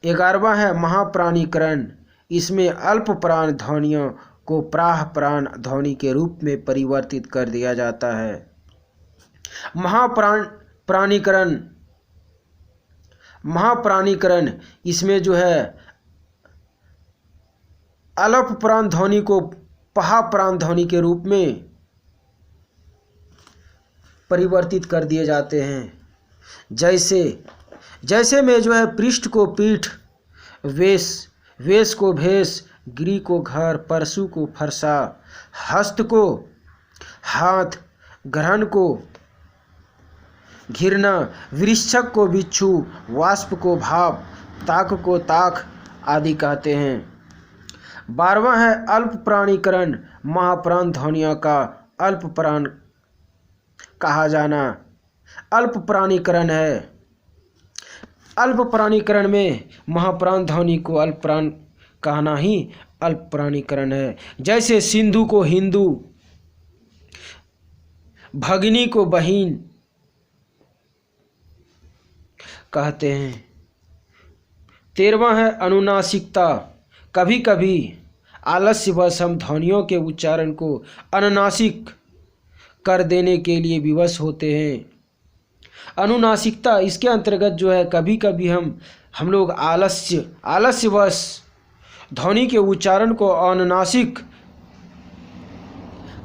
11वां है महाप्राणीकरण। इसमें अल्प प्राण ध्वनियों को प्राह प्राण ध्वनि के रूप में परिवर्तित कर दिया जाता है। महाप्राणीकरण इसमें जो है अल्प प्राण ध्वनि को पहा प्राण ध्वनि के रूप में परिवर्तित कर दिए जाते हैं। जैसे में जो है पृष्ठ को पीठ, वेश को भेष, गिरी को घर, परशु को फरसा, हस्त को हाथ, ग्रहण को घिरना, वृश्चिक को बिच्छू, वाष्प को भाप, ताक को ताक आदि कहते हैं। 12वां है अल्प प्राणीकरण। महाप्राण ध्वनियों का अल्प प्राण कहा जाना अल्प प्राणीकरण है। अल्प प्राणीकरण में महाप्राण ध्वनि को अल्प प्राण कहना ही अल्प प्राणीकरण है। जैसे सिंधु को हिंदू, भगिनी को बहिन कहते हैं। 13वां है अनुनासिकता। कभी कभी आलस्यवश हम ध्वनियों के उच्चारण को अनुनासिक कर देने के लिए विवश होते हैं। अनुनासिकता इसके अंतर्गत जो है कभी कभी हम लोग आलस्यवश ध्वनि के उच्चारण को अनुनासिक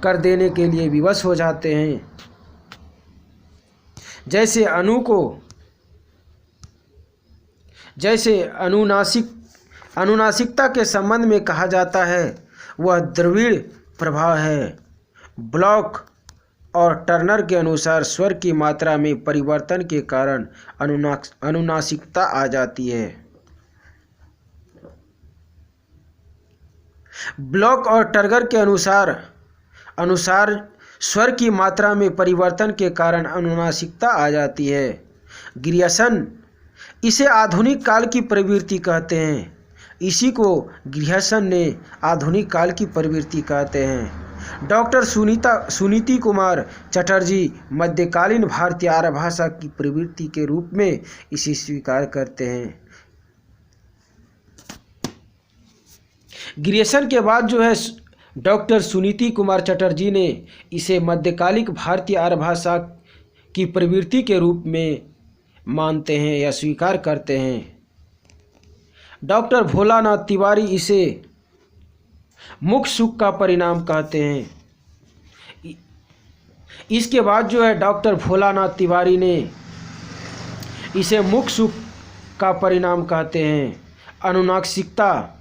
कर देने के लिए विवश हो जाते हैं। जैसे अनुनासिकता के संबंध में कहा जाता है वह द्रविड़ प्रभाव है। ब्लॉक और टर्नर के अनुसार स्वर की मात्रा में परिवर्तन के कारण अनुनासिकता आ जाती है। ब्लॉक और टर्नर के अनुसार स्वर की मात्रा में परिवर्तन के कारण अनुनासिकता आ जाती है। ग्रियसन इसे आधुनिक काल की प्रवृत्ति कहते हैं। इसी को ग्रियसन ने आधुनिक काल की प्रवृत्ति कहते हैं। डॉक्टर सुनीति कुमार चटर्जी मध्यकालीन भारतीय आर्य भाषा की प्रवृत्ति के रूप में इसे स्वीकार करते हैं। ग्रियसन के बाद जो है डॉक्टर सुनीति कुमार चटर्जी ने इसे मध्यकालिक भारतीय आर्य भाषा की प्रवृत्ति के रूप में मानते हैं या स्वीकार करते हैं। डॉक्टर भोलानाथ तिवारी इसे मुख सुख का परिणाम कहते हैं। इसके बाद जो है डॉक्टर भोलानाथ तिवारी ने इसे मुख सुख का परिणाम कहते हैं। अनुनासिकता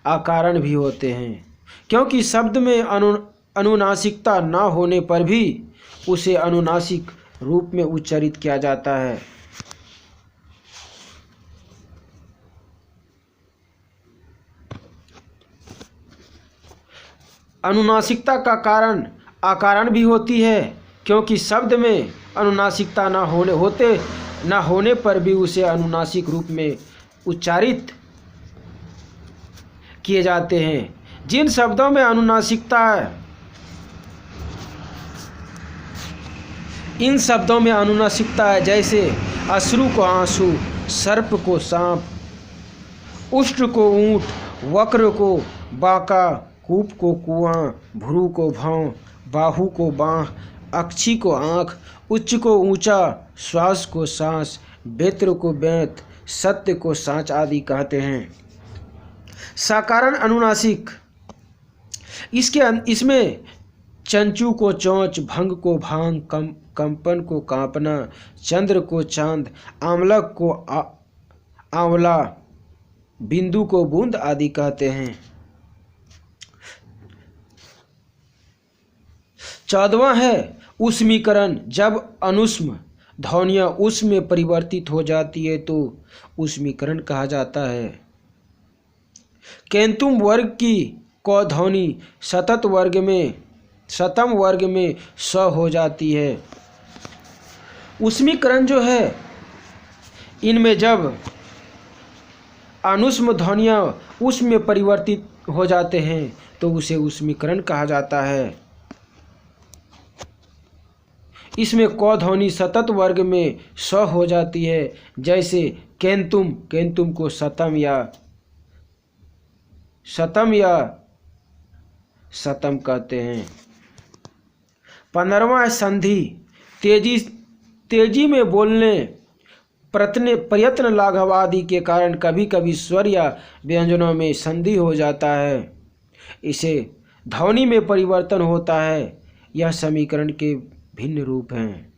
अकारण भी होते हैं, क्योंकि शब्द में अनुनासिकता न होने पर भी उसे अनुनासिक रूप में उच्चारित किया जाता है। अनुनासिकता का कारण अकारण भी होती है, क्योंकि शब्द में अनुनासिकता न होने पर भी उसे अनुनासिक रूप में उच्चारित किए जाते हैं। जिन शब्दों में अनुनासिकता है, इन शब्दों में अनुनासिकता है, जैसे अश्रु को आंसू, सर्प को सांप, उष्ट को ऊंट, वक्र को बाका, कूप को कुआं, भ्रू को भौं, बाहु को बाँह, अक्षी को आँख, उच्च को ऊंचा, श्वास को सांस, बेत्र को बेंत, सत्य को साँच आदि कहते हैं। साकारण अनुनासिक, इसमें चंचू को चोंच, भंग को भांग, कंपन को कांपना, चंद्र को चांद, आमलक को आंवला, बिंदु को बूंद आदि कहते हैं। 14वां है उष्मीकरण। जब अनुष्म ध्वनियाँ उष्म में परिवर्तित हो जाती है तो उष्मीकरण कहा जाता है। केंतुम वर्ग की क ध्वनि शतम वर्ग में स हो जाती है। उष्मीकरण जो है, इनमें जब अनुष्म ध्वनियाँ उष्म में परिवर्तित हो जाते हैं तो उसे उष्मीकरण कहा जाता है। इसमें क ध्वनि सतत वर्ग में स हो जाती है, जैसे केंतुम को शतम या शतम कहते हैं। 15वां संधि। तेजी में बोलने, प्रयत्न, लाघव आदि के कारण कभी कभी स्वर या व्यंजनों में संधि हो जाता है। इसे ध्वनि में परिवर्तन होता है। यह समीकरण के भिन्न रूप हैं।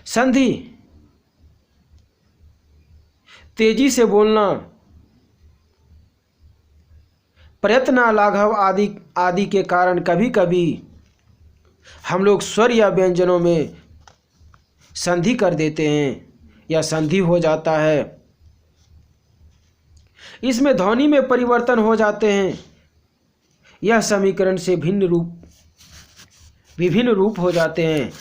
संधि, तेजी से बोलना, प्रयत्न, लाघव आदि के कारण कभी कभी हम लोग स्वर या व्यंजनों में संधि कर देते हैं या संधि हो जाता है। इसमें ध्वनि में परिवर्तन हो जाते हैं। यह समीकरण से विभिन्न रूप हो जाते हैं।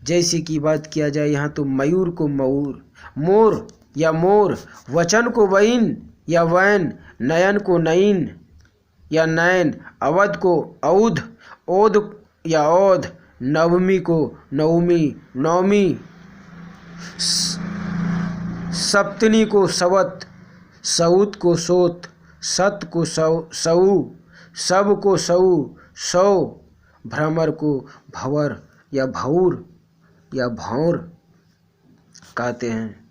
जैसे की बात किया जाए यहाँ तो मयूर को मऊर, मोर या मोर, वचन को वैन या वैन, नयन को नईन या नैन, अवध को औध, ओध या औध, नवमी को नवमी, नौमी, सप्तनी को सवत, सऊत को सोत, सत को सऊ, सब को सऊ, सौ, भ्रमर को भवर या भौर या भौर कहते हैं।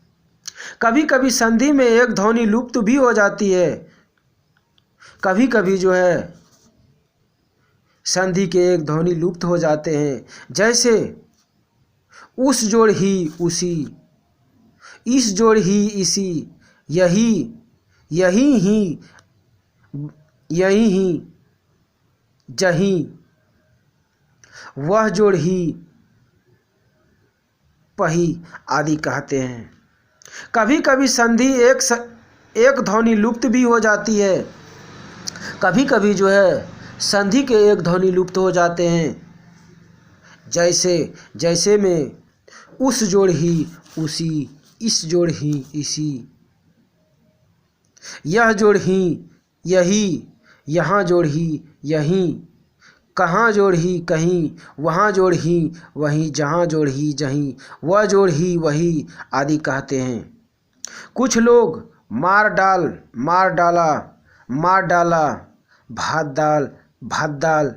कभी कभी संधि में एक ध्वनि लुप्त भी हो जाती है। कभी कभी जो है संधि के एक ध्वनि लुप्त हो जाते हैं, जैसे उस जोड़ ही उसी, इस जोड़ ही इसी, यही ही, जहीं, वह जोड़ ही पही आदि कहते हैं। कभी कभी संधि एक ध्वनि लुप्त भी हो जाती है। कभी कभी जो है संधि के एक ध्वनि लुप्त हो जाते हैं, जैसे में उस जोड़ ही उसी, इस जोड़ ही इसी, यह जोड़ ही यही, यहाँ जोड़ ही यहीं, कहाँ जोड़ ही कहीं, वहाँ जोड़ ही वहीं, जहाँ जोड़ ही जहीं, वह जोड़ ही वही आदि कहते हैं। कुछ लोग मार डाला, भात दाल,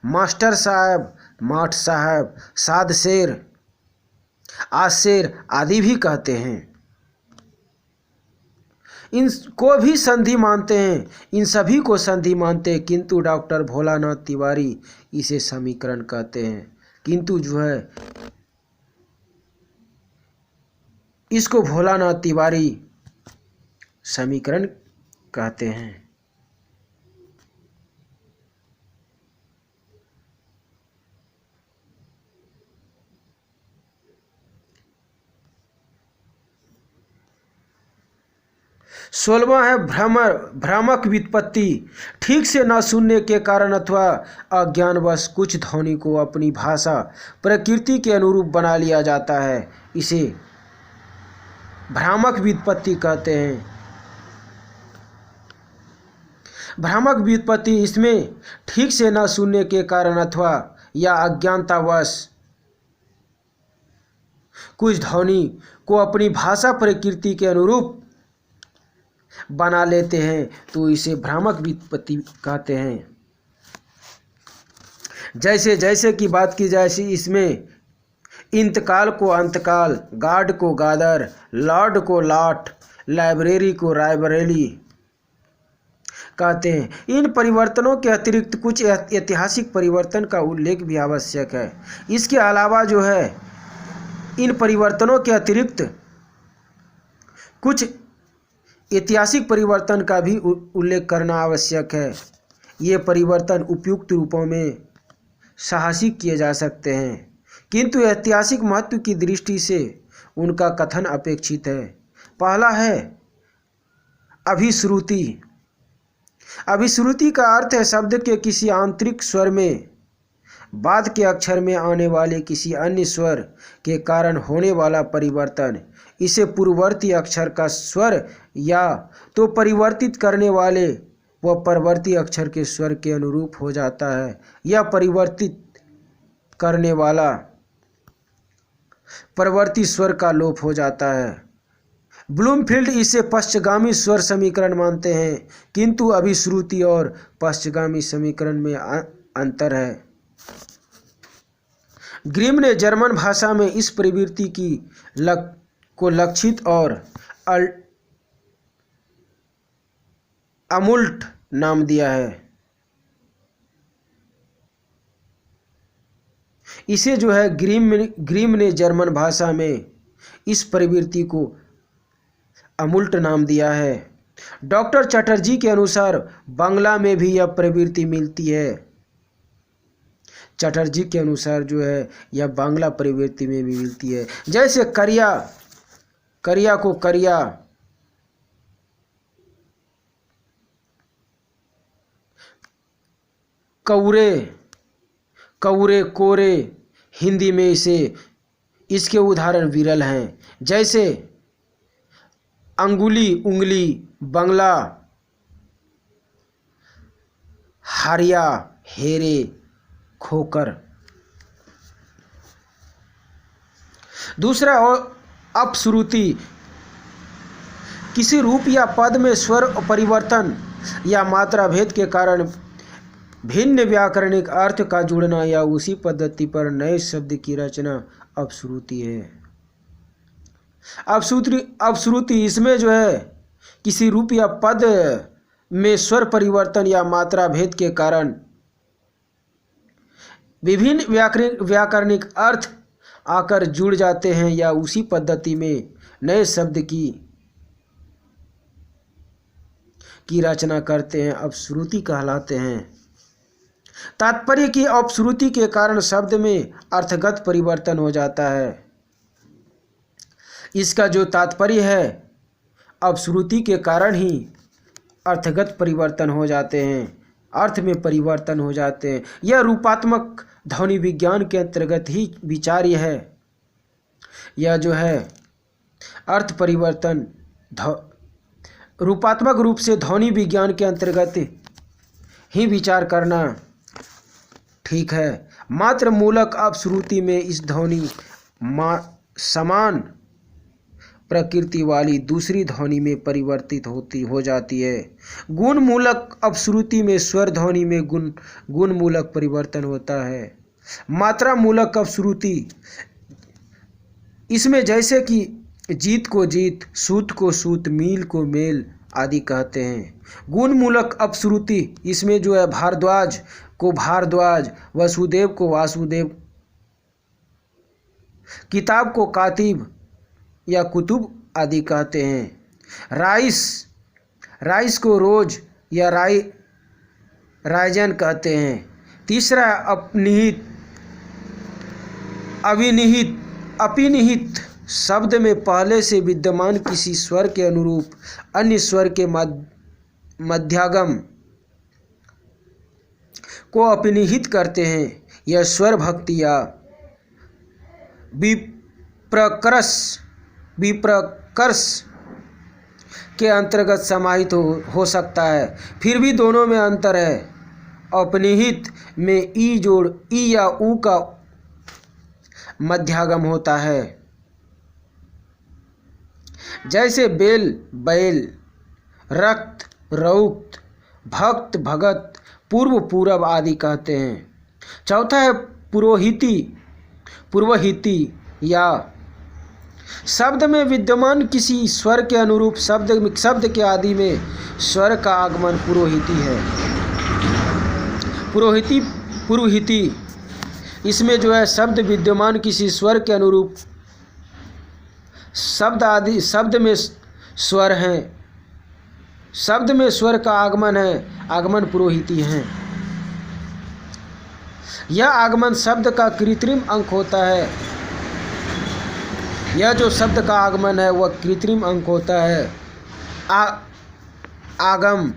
मास्टर साहब, माठ साहब, साद शेर, आशेर आदि भी कहते हैं। इनको भी संधि मानते हैं, इन सभी को संधि मानते हैं, किंतु डॉक्टर भोलानाथ तिवारी इसे समीकरण कहते हैं। किंतु जो है इसको भोलानाथ तिवारी समीकरण कहते हैं। 16वां है भ्रामक व्युत्पत्ति। ठीक से न सुनने के कारण अथवा अज्ञानवश कुछ ध्वनि को अपनी भाषा प्रकृति के अनुरूप बना लिया जाता है, इसे भ्रामक व्युत्पत्ति कहते हैं। भ्रामक व्युत्पत्ति इसमें ठीक से न सुनने के कारण अथवा या अज्ञानतावश कुछ ध्वनि को अपनी भाषा प्रकृति के अनुरूप बना लेते हैं, तो इसे भ्रामक व्युत्पत्ति कहते हैं। जैसे जैसे की बात की जाए, इसमें इंतकाल को अंतकाल, गार्ड को गादर, लॉर्ड को लॉट, लाइब्रेरी को रायबरेली कहते हैं। इन परिवर्तनों के अतिरिक्त कुछ ऐतिहासिक परिवर्तन का उल्लेख भी आवश्यक है। इसके अलावा जो है, इन परिवर्तनों के अतिरिक्त कुछ ऐतिहासिक परिवर्तन का भी उल्लेख करना आवश्यक है। ये परिवर्तन उपयुक्त रूपों में साहसिक किए जा सकते हैं, किंतु ऐतिहासिक महत्व की दृष्टि से उनका कथन अपेक्षित है। पहला है अभिश्रुति। अभिश्रुति का अर्थ है शब्द के किसी आंतरिक स्वर में बाद के अक्षर में आने वाले किसी अन्य स्वर के कारण होने वाला परिवर्तन। इसे पूर्ववर्ती अक्षर का स्वर या तो परिवर्तित करने वाले व परवर्ती अक्षर के स्वर के अनुरूप हो जाता है, या परिवर्तित करने वाला परवर्ती स्वर का लोप हो जाता है। ब्लूमफील्ड इसे पश्चगामी स्वर समीकरण मानते हैं, किंतु अभिश्रुति और पश्चगामी समीकरण में अंतर है। ग्रिम ने जर्मन भाषा में इस प्रवृत्ति को लक्षित और अमुल्ट नाम दिया है। इसे जो है ग्रिम ने जर्मन भाषा में इस प्रवृत्ति को अमुल्ट नाम दिया है। डॉक्टर चटर्जी के अनुसार बांग्ला में भी यह प्रवृत्ति मिलती है। चटर्जी के अनुसार जो है यह बांग्ला प्रवृत्ति में भी मिलती है। जैसे करिया को करिया, कौरे कोरे, हिंदी में इसके उदाहरण विरल हैं। जैसे अंगुली उंगली, बंगला हारिया हेरे, खोकर। दूसरा अपश्रुति। किसी रूप या पद में स्वर परिवर्तन या मात्रा भेद के कारण भिन्न व्याकरणिक अर्थ का जुड़ना या उसी पद्धति पर नए शब्द की रचना अपश्रुति है। अपश्रुति इसमें जो है किसी रूप या पद में स्वर परिवर्तन या मात्रा भेद के कारण विभिन्न व्याकरणिक अर्थ आकर जुड़ जाते हैं या उसी पद्धति में नए शब्द की रचना करते हैं, अपश्रुति कहलाते हैं। तात्पर्य की अपश्रुति के कारण शब्द में अर्थगत परिवर्तन हो जाता है। इसका जो तात्पर्य है, अपश्रुति के कारण ही अर्थगत परिवर्तन हो जाते हैं, अर्थ में परिवर्तन हो जाते हैं। यह रूपात्मक ध्वनि विज्ञान के अंतर्गत ही विचार्य है। यह जो है अर्थ परिवर्तन रूपात्मक रूप से ध्वनि विज्ञान के अंतर्गत ही विचार करना ठीक है। मात्र मूलक अपश्रुति में इस ध्वनि समान प्रकृति वाली दूसरी ध्वनि में परिवर्तित हो जाती है। गुण मूलक अपश्रुति में स्वर ध्वनि में गुण मूलक परिवर्तन होता है। मात्रा मूलक अपश्रुति इसमें जैसे कि जीत को जीत, सूत को सूत, मील को मेल आदि कहते हैं। गुण मूलक अपश्रुति इसमें जो है भारद्वाज को भारद्वाज, वसुदेव को वासुदेव, किताब को कातिब या कुतुब आदि कहते हैं। राइस को रोज या रायजन कहते हैं। तीसरा अपिनिहित शब्द में पहले से विद्यमान किसी स्वर के अनुरूप अन्य स्वर के मध्यागम को अपनिहित करते हैं। यह स्वर भक्ति या विप्रकर्ष के अंतर्गत समाहित हो सकता है। फिर भी दोनों में अंतर है। अपनिहित में ई जोड़ ई या ऊ का मध्यागम होता है, जैसे बेल बैल, रक्त रौक्त, भक्त भगत, पूर्व पूरब आदि कहते हैं। चौथा है पूर्वहिती या शब्द में विद्यमान किसी स्वर के अनुरूप शब्द के आदि में स्वर का आगमन पुरोहिती है। पुरोहिती इसमें जो है शब्द विद्यमान किसी स्वर के अनुरूप शब्द में स्वर हैं, शब्द में स्वर का आगमन है, आगमन पुरोहिती हैं। यह आगमन शब्द का कृत्रिम अंग होता है। यह जो शब्द का आगमन है वह कृत्रिम अंग होता है। आगम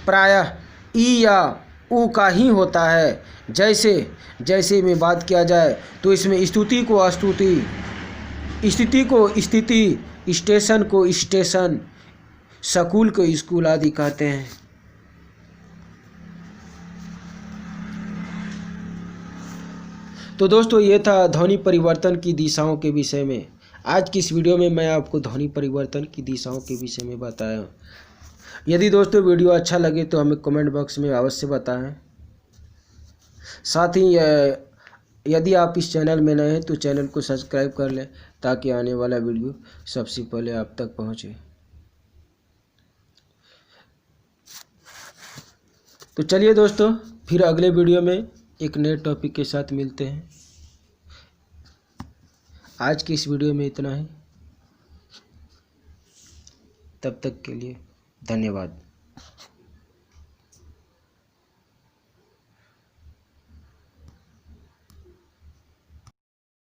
प्रायः ई या ऊ का ही होता है। जैसे में बात किया जाए तो इसमें स्तुति को स्तुति, स्थिति को स्थिति, स्टेशन को स्टेशन, स्कूल को स्कूल आदि कहते हैं। तो दोस्तों ये था ध्वनि परिवर्तन की दिशाओं के विषय में। आज की इस वीडियो में मैं आपको ध्वनि परिवर्तन की दिशाओं के विषय में बताया। यदि दोस्तों वीडियो अच्छा लगे तो हमें कमेंट बॉक्स में अवश्य बताएं। साथ ही यदि आप इस चैनल में नए हैं तो चैनल को सब्सक्राइब कर लें ताकि आने वाला वीडियो सबसे पहले आप तक पहुंचे। तो चलिए दोस्तों, फिर अगले वीडियो में एक नए टॉपिक के साथ मिलते हैं। आज की इस वीडियो में इतना ही। तब तक के लिए धन्यवाद।